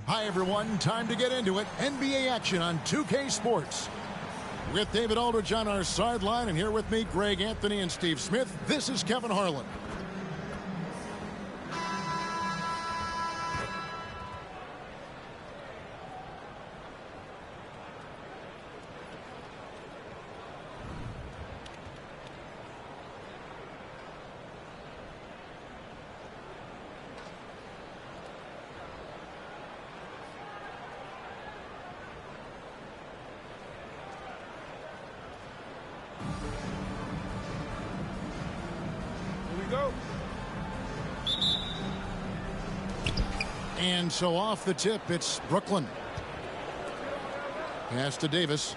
Hi, everyone. Time to get into it. NBA action on 2K Sports. With David Aldridge on our sideline, and here with me, Greg Anthony and Steve Smith, this is Kevin Harlan. And so off the tip, it's Brooklyn. Pass to Davis.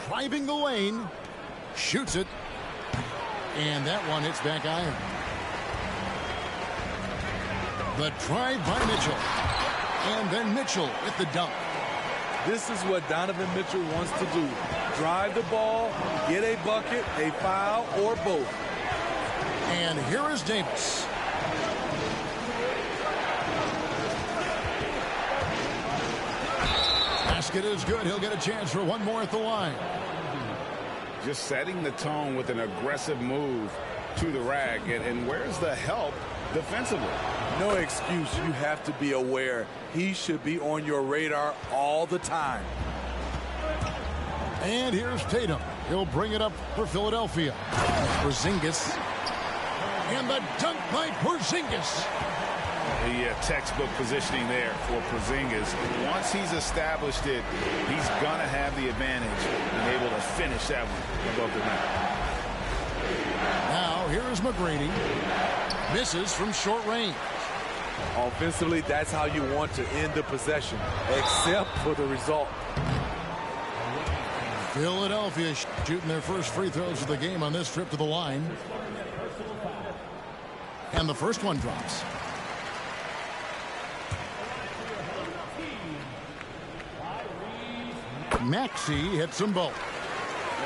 Driving the lane. Shoots it. And that one hits back iron. The drive by Mitchell. And then Mitchell with the dunk. This is what Donovan Mitchell wants to do. Drive the ball, get a bucket, a foul, or both. And here is Davis. Basket is good. He'll get a chance for one more at the line. Just setting the tone with an aggressive move to the rack. And where's the help defensively? No excuse. You have to be aware. He should be on your radar all the time. And here's Tatum. He'll bring it up for Philadelphia. Porzingis. And the dunk by Porzingis. The textbook positioning there for Porzingis. Once he's established it, he's going to have the advantage and able to finish that one above the net. Now, here is McGrady. Misses from short range. Offensively, that's how you want to end the possession, except for the result. Philadelphia shooting their first free throws of the game on this trip to the line. And the first one drops. Maxey hits them both.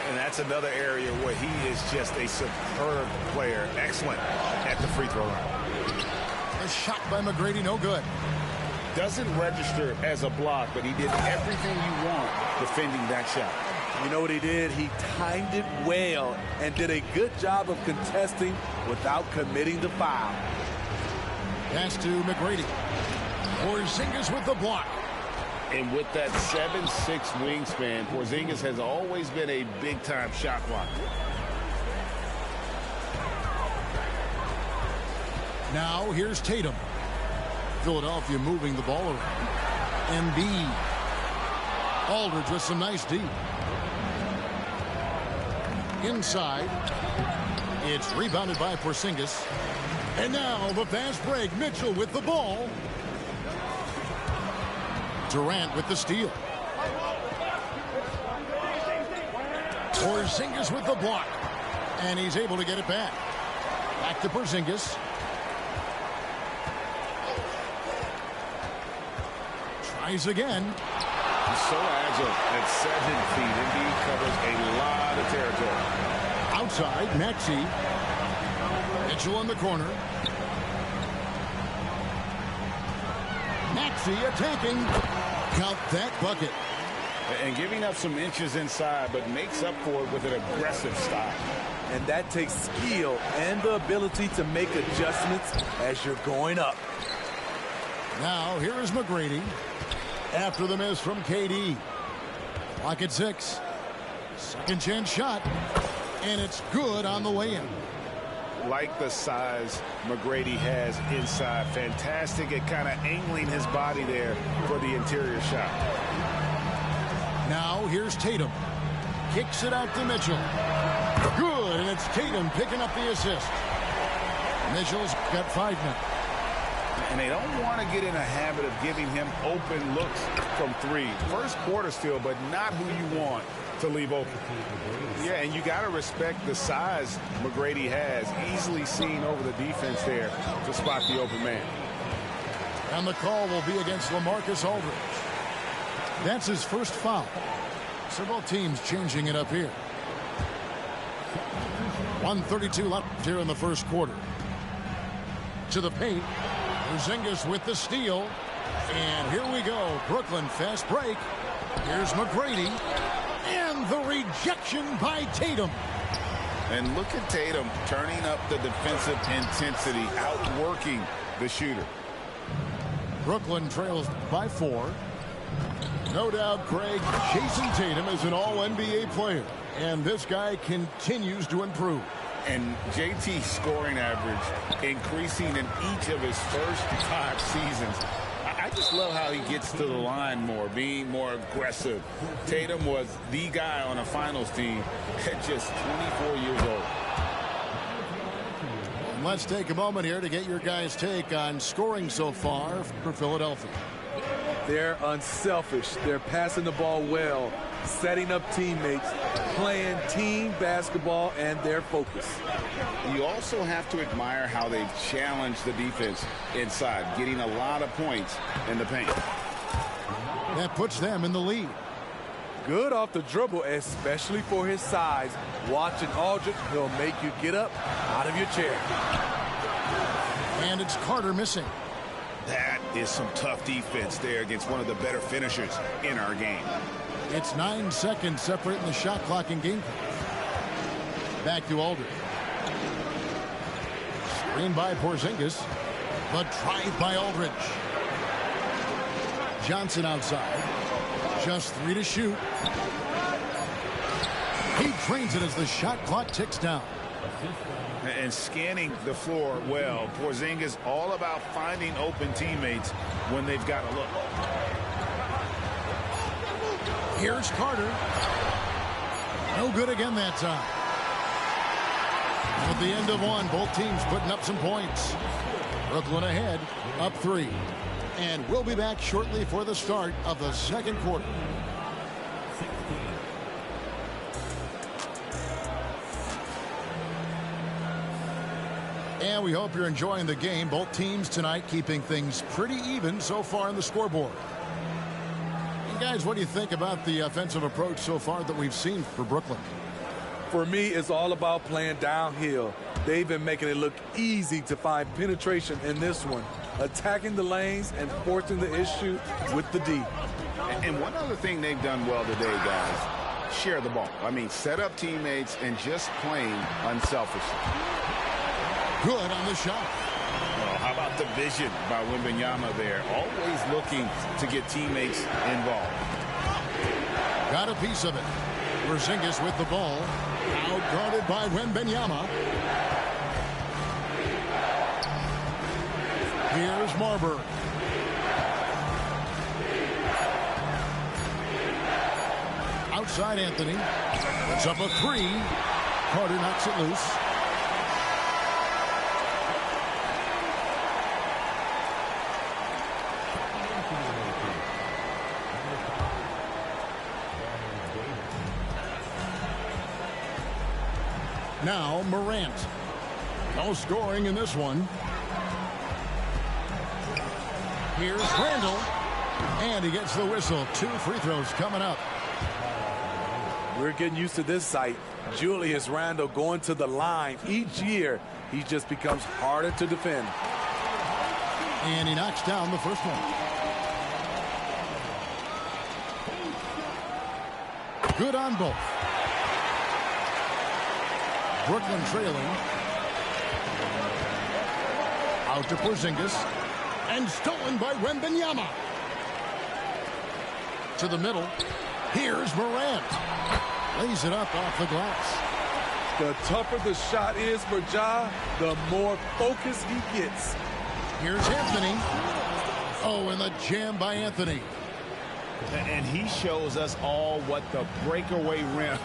And that's another area where he is just a superb player. Excellent at the free throw line. A shot by McGrady, no good. Doesn't register as a block, but he did everything you want defending that shot. You know what he did? He timed it well and did a good job of contesting without committing the foul. Pass to McGrady. Porzingis with the block. And with that 7'6" wingspan, Porzingis has always been a big-time shot blocker. Now here's Tatum. Philadelphia moving the ball around. Embiid. Aldridge with some nice D. Inside. It's rebounded by Porzingis. And now the fast break. Mitchell with the ball. Durant with the steal. Porzingis with the block. And he's able to get it back. Back to Porzingis. Tries again. He's so agile at 7 feet. Embiid covers a lot of territory. Outside, Maxey. Mitchell in the corner. Maxey attacking. Count that bucket. And giving up some inches inside, but makes up for it with an aggressive style. And that takes skill and the ability to make adjustments as you're going up. Now, here is McGrady. After the miss from KD. Clock at 6. Second chance shot. And it's good on the way in. Like the size McGrady has inside. Fantastic at kind of angling his body there for the interior shot. Now here's Tatum. Kicks it out to Mitchell. Good, and it's Tatum picking up the assist. Mitchell's got 5 now. And they don't want to get in a habit of giving him open looks from 3. First quarter still, but not who you want to leave open. Yeah, and you got to respect the size McGrady has. Easily seen over the defense there to spot the open man. And the call will be against LaMarcus Aldridge. That's his first foul. Several teams changing it up here. 1:32 left here in the first quarter. To the paint. Porzingis with the steal. And here we go. Brooklyn fast break. Here's McGrady. And the rejection by Tatum. And look at Tatum turning up the defensive intensity, outworking the shooter. Brooklyn trails by 4. No doubt, Craig, Jason Tatum is an all-NBA player. And this guy continues to improve. And JT's scoring average increasing in each of his first 5 seasons. I just love how he gets to the line more, being more aggressive. Tatum was the guy on a finals team at just 24 years old. And let's take a moment here to get your guys' take on scoring so far for Philadelphia. They're unselfish. They're passing the ball well, setting up teammates, playing team basketball, and their focus. You also have to admire how they've challenged the defense inside, getting a lot of points in the paint. That puts them in the lead. Good off the dribble, especially for his size. Watching Aldridge, he'll make you get up out of your chair. And it's Carter missing. That is some tough defense there against one of the better finishers in our game. It's 9 seconds separating the shot clock and game clock. Back to Aldridge. Screen by Porzingis. But drive by Aldridge. Johnson outside. Just 3 to shoot. He drains it as the shot clock ticks down. And scanning the floor well. Porzingis all about finding open teammates when they've got a look. Here's Carter. No good again that time. At the end of one, both teams putting up some points. Brooklyn ahead, up 3. And we'll be back shortly for the start of the second quarter. And we hope you're enjoying the game. Both teams tonight keeping things pretty even so far in the scoreboard. And guys, what do you think about the offensive approach so far that we've seen for Brooklyn? For me, it's all about playing downhill. They've been making it look easy to find penetration in this one, attacking the lanes and forcing the issue with the D. And one other thing they've done well today, guys, share the ball. I mean, set up teammates and just playing unselfishly. Good on the shot. Well, how about the vision by Wembanyama there? Always looking to get teammates involved. Got a piece of it. Porzingis with the ball. Out guarded by Wembanyama. Here's Marbury. Outside Anthony. That's up a 3. Carter knocks it loose. Now Morant. No scoring in this one. Here's Randall. And he gets the whistle. 2 free throws coming up. We're getting used to this sight. Julius Randle going to the line. Each year, he just becomes harder to defend. And he knocks down the first one. Good on both. Brooklyn trailing. Out to Porzingis. And stolen by Wembanyama. To the middle. Here's Morant. Lays it up off the glass. The tougher the shot is for Ja, the more focus he gets. Here's Anthony. Oh, and the jam by Anthony. And he shows us all what the breakaway rim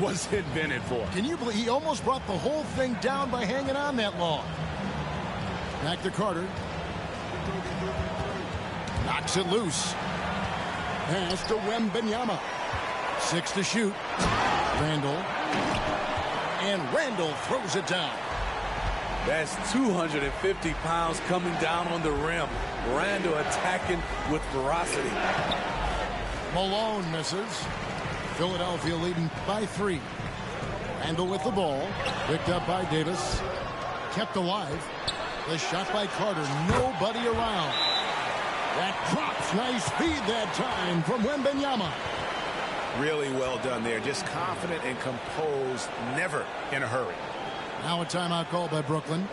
was invented for. Can you believe he almost brought the whole thing down by hanging on that long? Back to Carter. Knocks it loose. Pass to Wembanyama. 6 to shoot. Randall. And Randall throws it down. That's 250 pounds coming down on the rim. Randall attacking with ferocity. Malone misses. Philadelphia leading by 3. Randall with the ball. Picked up by Davis. Kept alive. The shot by Carter. Nobody around. That drops. Nice speed that time from Wembanyama. Really well done there. Just confident and composed. Never in a hurry. Now a timeout call by Brooklyn.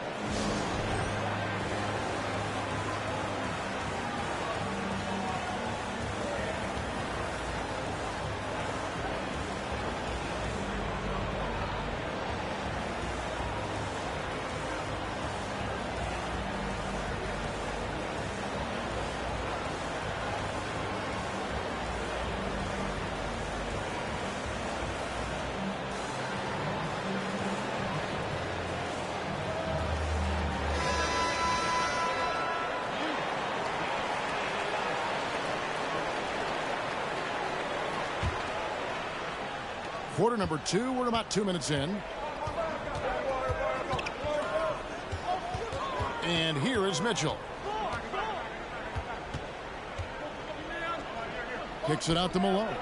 Quarter number 2. We're about 2 minutes in. And here is Mitchell. Kicks it out to Malone.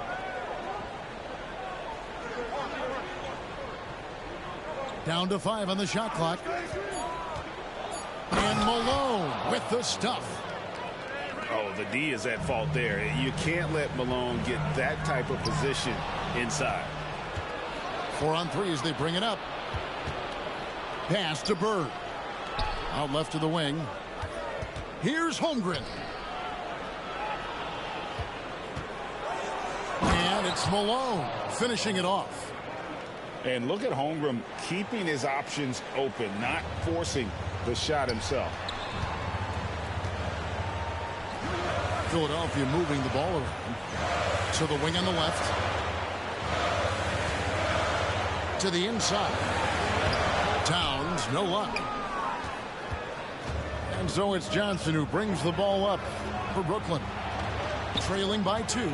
Down to 5 on the shot clock. And Malone with the stuff. Oh, the D is at fault there. You can't let Malone get that type of position inside. 4 on 3 as they bring it up. Pass to Bird. Out left to the wing. Here's Holmgren. And it's Malone finishing it off. And look at Holmgren keeping his options open, not forcing the shot himself. Philadelphia moving the ball around. To the wing on the left. To the inside. Towns, no luck. And so it's Johnson who brings the ball up for Brooklyn. Trailing by 2.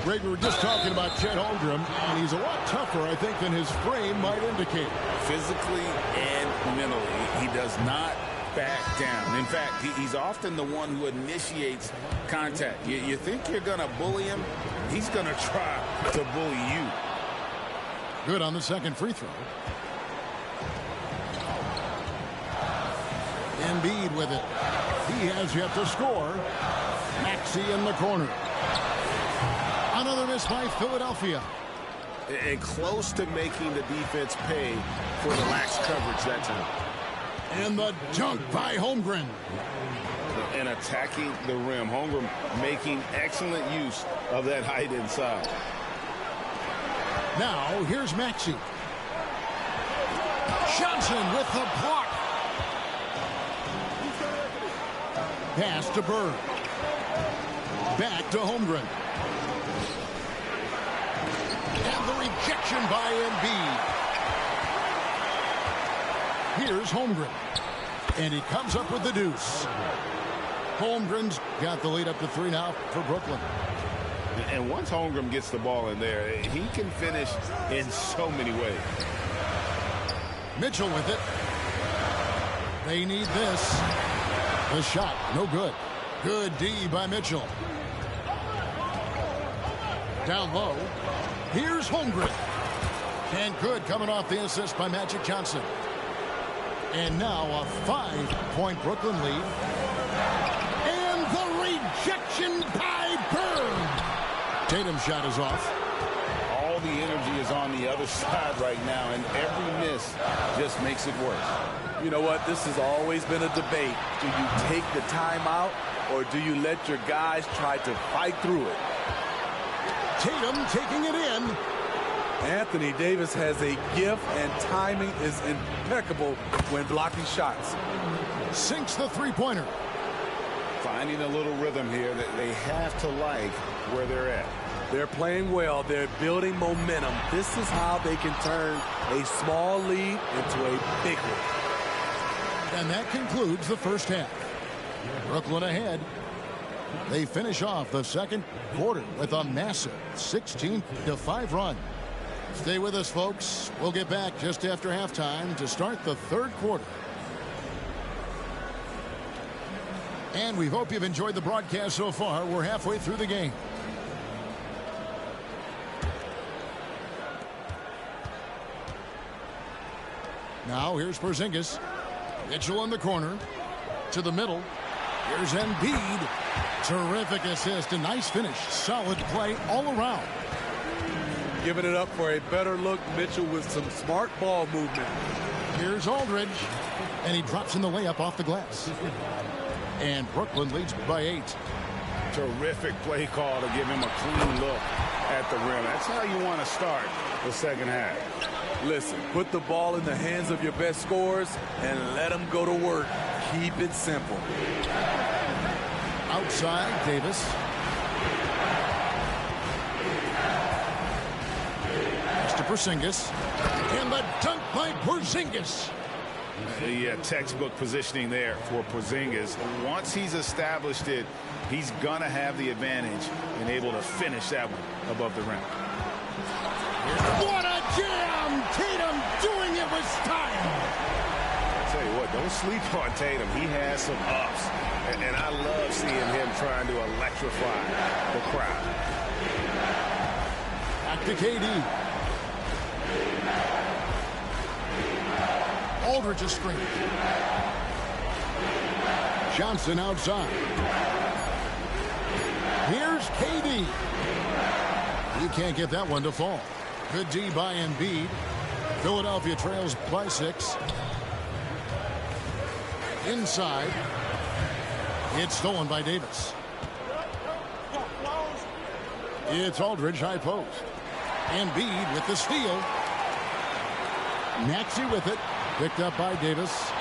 Greg, we were just talking about Chet Holmgren, and he's a lot tougher, I think, than his frame might indicate. Physically and mentally, he does not back down. In fact, he's often the one who initiates contact. You think you're going to bully him? He's going to try to bully you. Good on the second free throw. Embiid with it. He has yet to score. Maxey in the corner. Another miss by Philadelphia. And close to making the defense pay for the lax coverage that time. And the dunk by Holmgren. And attacking the rim. Holmgren making excellent use of that height inside. Now, here's Maxey. Johnson with the block. Pass to Bird. Back to Holmgren. And the rejection by Embiid. Here's Holmgren. And he comes up with the deuce. Holmgren's got the lead up to 3 now for Brooklyn. And once Holmgren gets the ball in there, he can finish in so many ways. Mitchell with it. They need this. The shot, no good. Good D by Mitchell. Down low. Here's Holmgren. And good coming off the assist by Magic Johnson. And now a 5-point Brooklyn lead. And the rejection by Bird. Tatum's shot is off. All the energy is on the other side right now, and every miss just makes it worse. You know what? This has always been a debate. Do you take the timeout, or do you let your guys try to fight through it? Tatum taking it in. Anthony Davis has a gift, and timing is impeccable when blocking shots. Sinks the three-pointer. Finding a little rhythm here that they have to like where they're at. They're playing well. They're building momentum. This is how they can turn a small lead into a big one. And that concludes the first half. Brooklyn ahead. They finish off the second quarter with a massive 16-5 run. Stay with us, folks. We'll get back just after halftime to start the third quarter. And we hope you've enjoyed the broadcast so far. We're halfway through the game. Now here's Porzingis. Mitchell in the corner. To the middle. Here's Embiid. Terrific assist. A nice finish. Solid play all around. Giving it up for a better look. Mitchell with some smart ball movement. Here's Aldridge. And he drops in the layup off the glass. And Brooklyn leads by 8. Terrific play call to give him a clean look at the rim. That's how you want to start the second half. Listen, put the ball in the hands of your best scorers and let them go to work. Keep it simple. Outside, Davis. Pass to Porzingis. And the dunk by Porzingis. The textbook positioning there for Porzingis. Once he's established it, he's going to have the advantage and able to finish that one above the rim. What a jam! Tatum doing it with style. I tell you what, don't sleep on Tatum. He has some ups. And I love seeing him trying to electrify the crowd. Back to KD. Aldridge a screen. Johnson outside. Here's KD. You can't get that one to fall. Good D by Embiid. Philadelphia trails by 6. Inside. It's stolen by Davis. It's Aldridge high post. Embiid with the steal. Maxey with it. Picked up by Davis.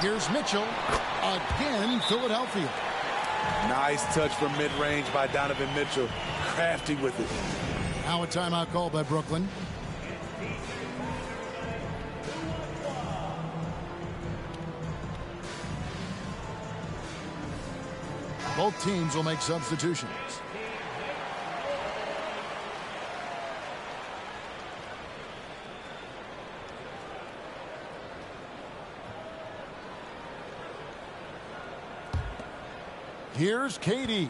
Here's Mitchell. Again, Philadelphia. Nice touch from mid-range by Donovan Mitchell. Crafty with it. Now a timeout called by Brooklyn. Both teams will make substitutions. Here's Katie.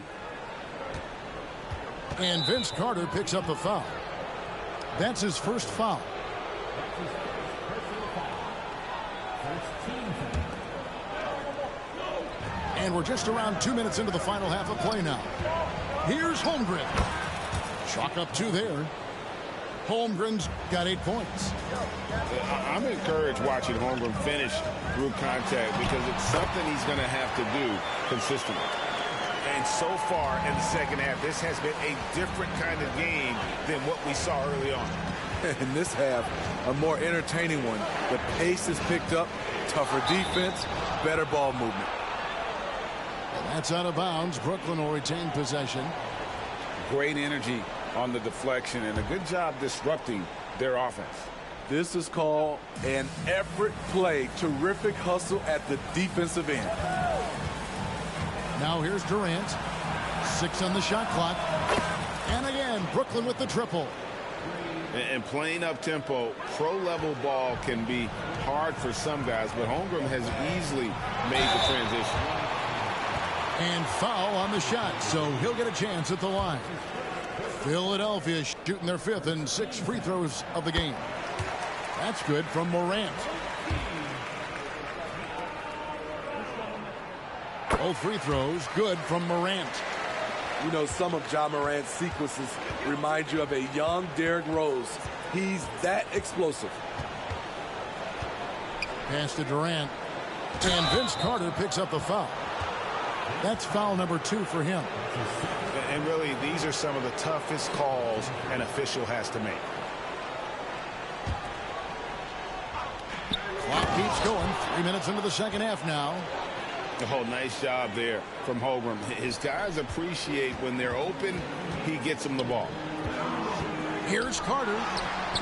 And Vince Carter picks up the foul. That's his first foul. And we're just around 2 minutes into the final half of play now. Here's Holmgren. Chalk up 2 there. Holmgren's got 8 points. I'm encouraged watching Holmgren finish through contact because it's something he's going to have to do consistently. And so far in the second half, this has been a different kind of game than what we saw early on. In this half, a more entertaining one. The pace is picked up, tougher defense, better ball movement. That's out of bounds. Brooklyn will retain possession. Great energy on the deflection and a good job disrupting their offense. This is called an effort play. Terrific hustle at the defensive end. Now here's Durant. 6 on the shot clock. And again, Brooklyn with the triple. And playing up tempo, pro-level ball can be hard for some guys, but Holmgren has easily made the transition. And foul on the shot, so he'll get a chance at the line. Philadelphia shooting their 5th and 6th free throws of the game. That's good from Morant. Both free throws good from Morant. You know, some of Ja Morant's sequences remind you of a young Derrick Rose. He's that explosive. Pass to Durant. And Vince Carter picks up the foul. That's foul number 2 for him. And really, these are some of the toughest calls an official has to make. Clock keeps going. 3 minutes into the second half now. Oh, nice job there from Holmgren. His guys appreciate when they're open, he gets them the ball. Here's Carter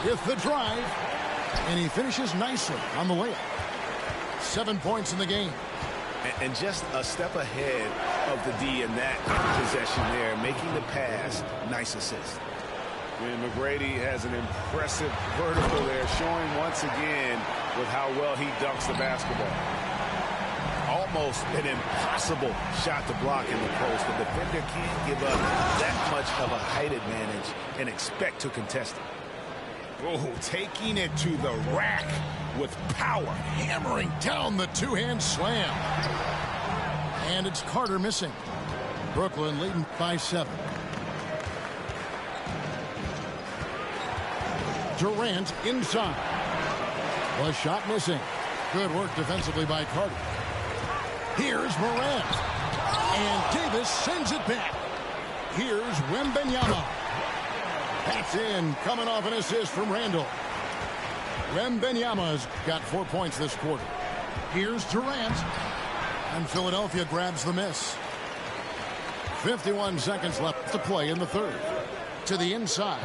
with the drive. And he finishes nicely on the layup. 7 points in the game. And just a step ahead of the D in that possession there, making the pass. Nice assist. And McGrady has an impressive vertical there, showing once again with how well he dunks the basketball. Almost an impossible shot to block in the post. The defender can't give up that much of a height advantage and expect to contest it. Oh, taking it to the rack with power, hammering down the 2-hand slam. And it's Carter missing. Brooklyn leading by 7. Durant inside. The shot missing. Good work defensively by Carter. Here's Morant. And Davis sends it back. Here's Wembanyama. That's in, coming off an assist from Randall. Wembanyama's got 4 points this quarter. Here's Durant. And Philadelphia grabs the miss. 51 seconds left to play in the third. To the inside.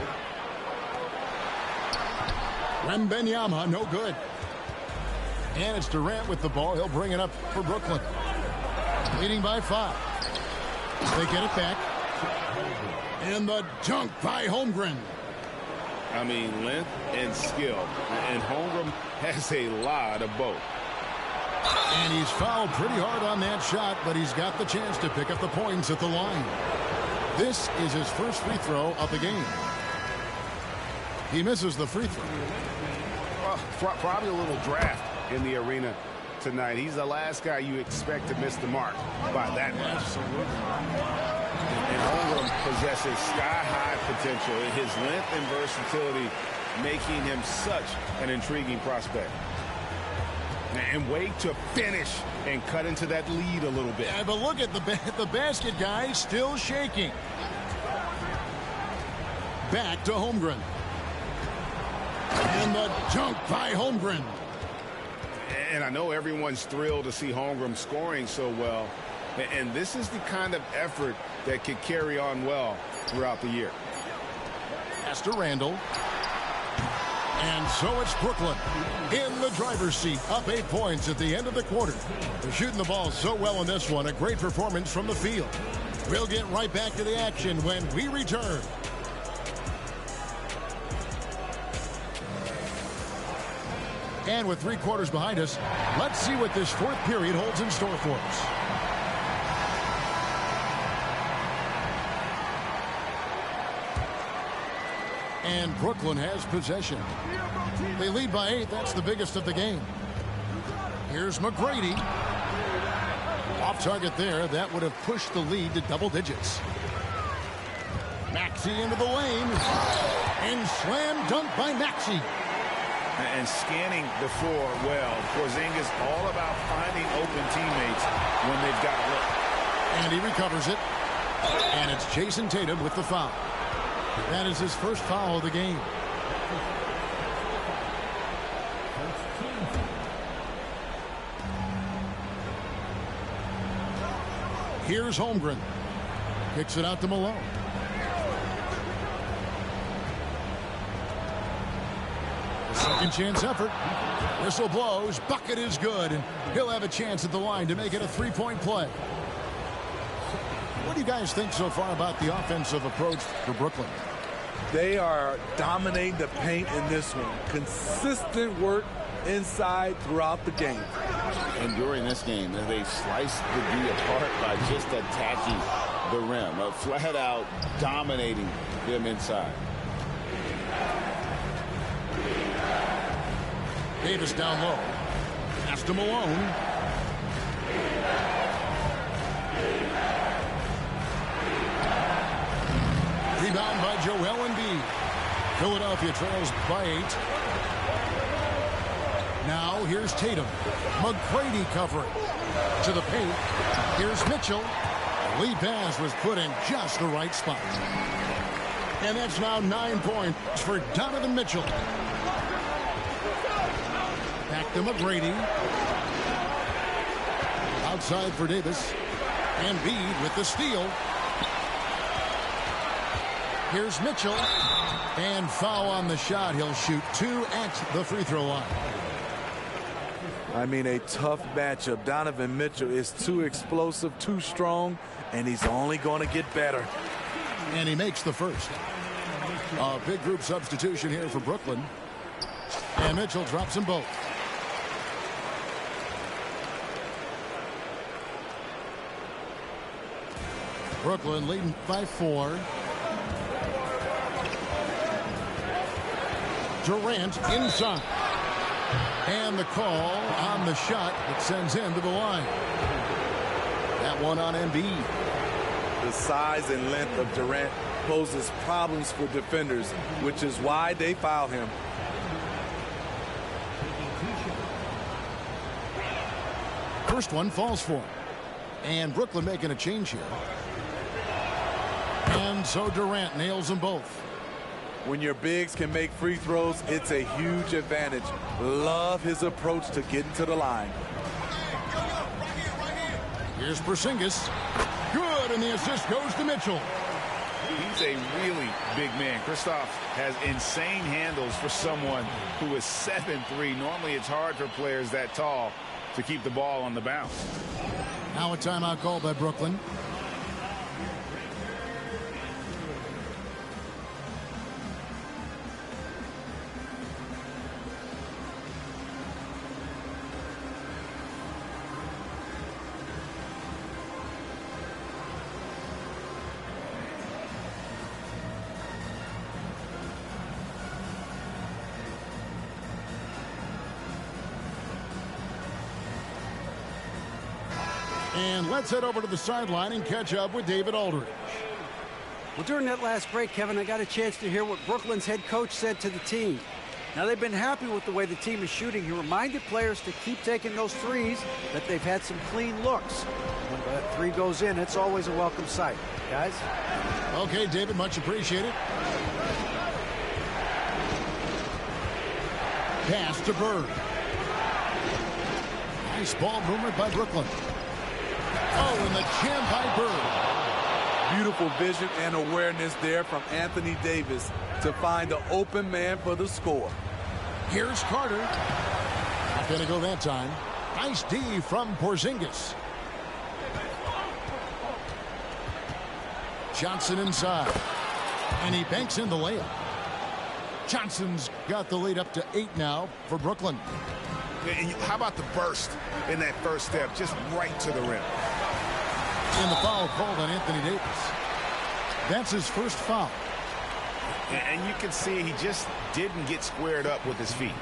Wembanyama, no good. And it's Durant with the ball. He'll bring it up for Brooklyn. Leading by 5. They get it back. And the dunk by Holmgren. I mean, length and skill. And Holmgren has a lot of both. And he's fouled pretty hard on that shot, but he's got the chance to pick up the points at the line. This is his first free throw of the game. He misses the free throw. Well, probably a little draft in the arena tonight. He's the last guy you expect to miss the mark by that much. And Holmgren possesses sky-high potential. His length and versatility making him such an intriguing prospect. And wait to finish and cut into that lead a little bit. Yeah, but look at the basket guy still shaking. Back to Holmgren. And the dunk by Holmgren. And I know everyone's thrilled to see Holmgren scoring so well. And this is the kind of effort that could carry on well throughout the year. Pass to Randall. And so it's Brooklyn in the driver's seat, up 8 points at the end of the quarter. They're shooting the ball so well in this one. A great performance from the field. We'll get right back to the action when we return. And with 3 quarters behind us, let's see what this fourth period holds in store for us. And Brooklyn has possession. They lead by 8. That's the biggest of the game. Here's McGrady. Off target there. That would have pushed the lead to double digits. Maxey into the lane. And slam dunk by Maxey. And scanning the floor well. Porzingis all about finding open teammates when they've got a look. And he recovers it. And it's Jason Tatum with the foul. That is his first foul of the game. Here's Holmgren. Kicks it out to Malone. Second chance effort. Whistle blows. Bucket is good. And he'll have a chance at the line to make it a 3-point play. What do you guys think so far about the offensive approach for Brooklyn? They are dominating the paint in this one. Consistent work inside throughout the game. And during this game, they sliced the D apart by just attacking the rim. Flat out dominating them inside. Davis down low. Pass to Malone. Rebound by Joel Embiid. Philadelphia trails by 8. Now here's Tatum. McGrady covering. To the paint. Here's Mitchell. Lead pass was put in just the right spot. And that's now 9 points for Donovan Mitchell. Back to McGrady. Outside for Davis. Embiid with the steal. Here's Mitchell. And foul on the shot. He'll shoot 2 at the free throw line. I mean, a tough matchup. Donovan Mitchell is too explosive, too strong, and he's only going to get better. And he makes the first. A big group substitution here for Brooklyn. And Mitchell drops them both. Brooklyn leading by 4. Durant inside. And the call on the shot that sends him to the line. That one on Embiid. The size and length of Durant poses problems for defenders, which is why they foul him. First one falls for him. And Brooklyn making a change here. And so Durant nails them both. When your bigs can make free throws, it's a huge advantage. Love his approach to getting to the line. Here's Porzingis. Good, and the assist goes to Mitchell. He's a really big man. Kristoff has insane handles for someone who is 7'3". Normally it's hard for players that tall to keep the ball on the bounce. Now a timeout call by Brooklyn. And let's head over to the sideline and catch up with David Aldridge. Well, during that last break, Kevin, I got a chance to hear what Brooklyn's head coach said to the team. Now, they've been happy with the way the team is shooting. He reminded players to keep taking those threes, that they've had some clean looks. When that three goes in, it's always a welcome sight. Guys? Okay, David, much appreciated. Pass to Bird. Nice ball movement by Brooklyn. Oh, and the jam by Bird. Beautiful vision and awareness there from Anthony Davis to find the open man for the score. Here's Carter. Not going to go that time. Nice D from Porzingis. Johnson inside. And he banks in the layup. Johnson's got the lead up to 8 now for Brooklyn. And how about the burst in that first step, just right to the rim. And the foul called on Anthony Davis. That's his first foul. And you can see he just didn't get squared up with his feet.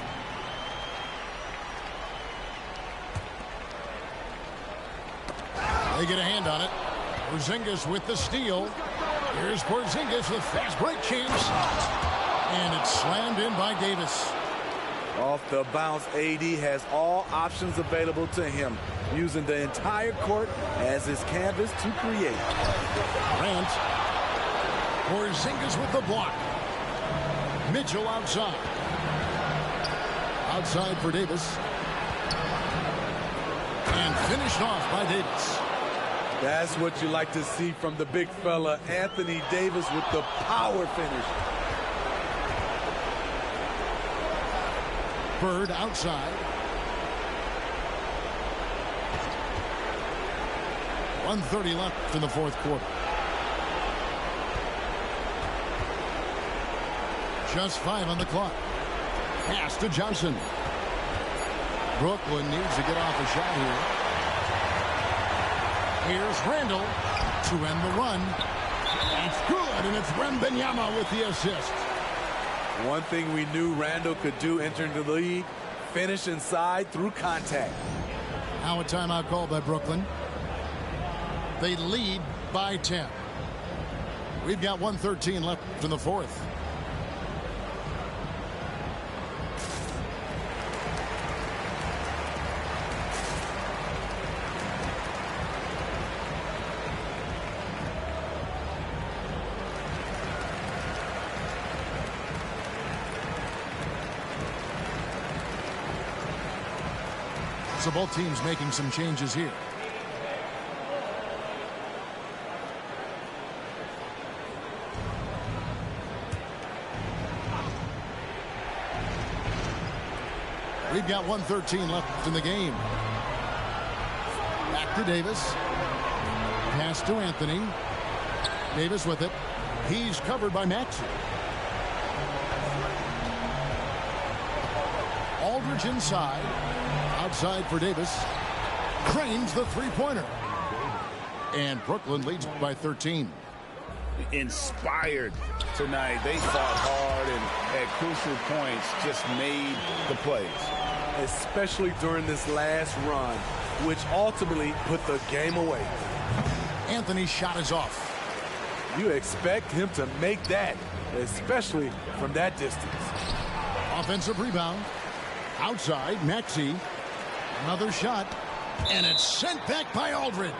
They get a hand on it. Porzingis with the steal. Here's Porzingis with fast break chance. And it's slammed in by Davis. Off the bounce, AD has all options available to him, using the entire court as his canvas to create. Grant. Porzingis with the block. Mitchell outside. Outside for Davis. And finished off by Davis. That's what you like to see from the big fella, Anthony Davis, with the power finish. Bird outside. 1:30 left in the fourth quarter. Just 5 on the clock. Pass to Johnson. Brooklyn needs to get off a shot here. Here's Randall to end the run. It's good, and it's Wembanyama with the assist. One thing we knew Randall could do entering the league, finish inside through contact. Now a timeout called by Brooklyn. They lead by 10. We've got 1:13 left in the fourth. So both teams making some changes here. We've got 1:13 left in the game. Back to Davis. Pass to Anthony. Davis with it. He's covered by Maxey. Aldridge inside. Outside for Davis. Cranes the three-pointer. And Brooklyn leads by 13. Inspired tonight. They fought hard and at crucial points just made the plays. Especially during this last run, which ultimately put the game away. Anthony's shot is off. You expect him to make that, especially from that distance. Offensive rebound. Outside, Maxey. Another shot. And it's sent back by Aldridge.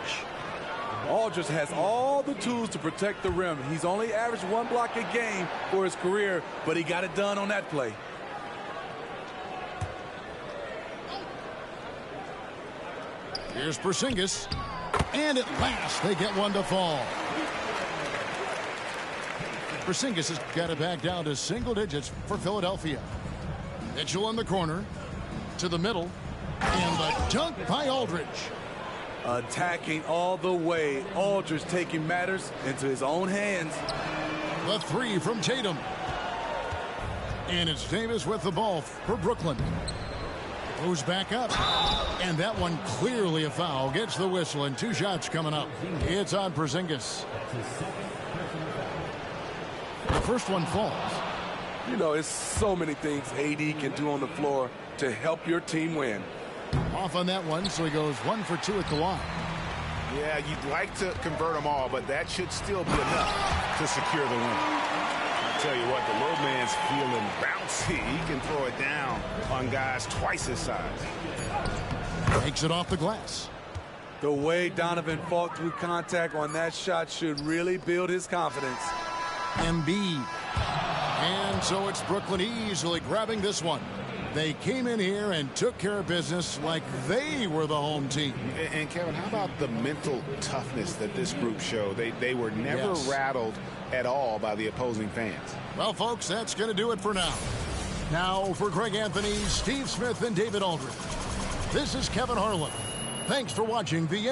Aldridge has all the tools to protect the rim. He's only averaged 1 block a game for his career, but he got it done on that play. Here's Porzingis. And at last, they get one to fall. Porzingis has got it back down to single digits for Philadelphia. Mitchell in the corner. To the middle. And the dunk by Aldridge. Attacking all the way. Aldridge taking matters into his own hands. The three from Tatum. And it's Davis with the ball for Brooklyn. Goes back up. And that one clearly a foul. Gets the whistle and 2 shots coming up. It's on Porzingis. The first one falls. You know, it's so many things AD can do on the floor to help your team win. Off on that one, so he goes 1 for 2 at the line. Yeah, you'd like to convert them all, but that should still be enough to secure the win. I tell you what, the little man's feeling bouncy. He can throw it down on guys twice his size. Takes it off the glass. The way Donovan fought through contact on that shot should really build his confidence. Embiid. And so it's Brooklyn easily grabbing this one. They came in here and took care of business like they were the home team. And Kevin, how about the mental toughness that this group showed? They were never rattled at all by the opposing fans. Well, folks, that's going to do it for now. Now for Greg Anthony, Steve Smith, and David Aldridge, this is Kevin Harlan. Thanks for watching the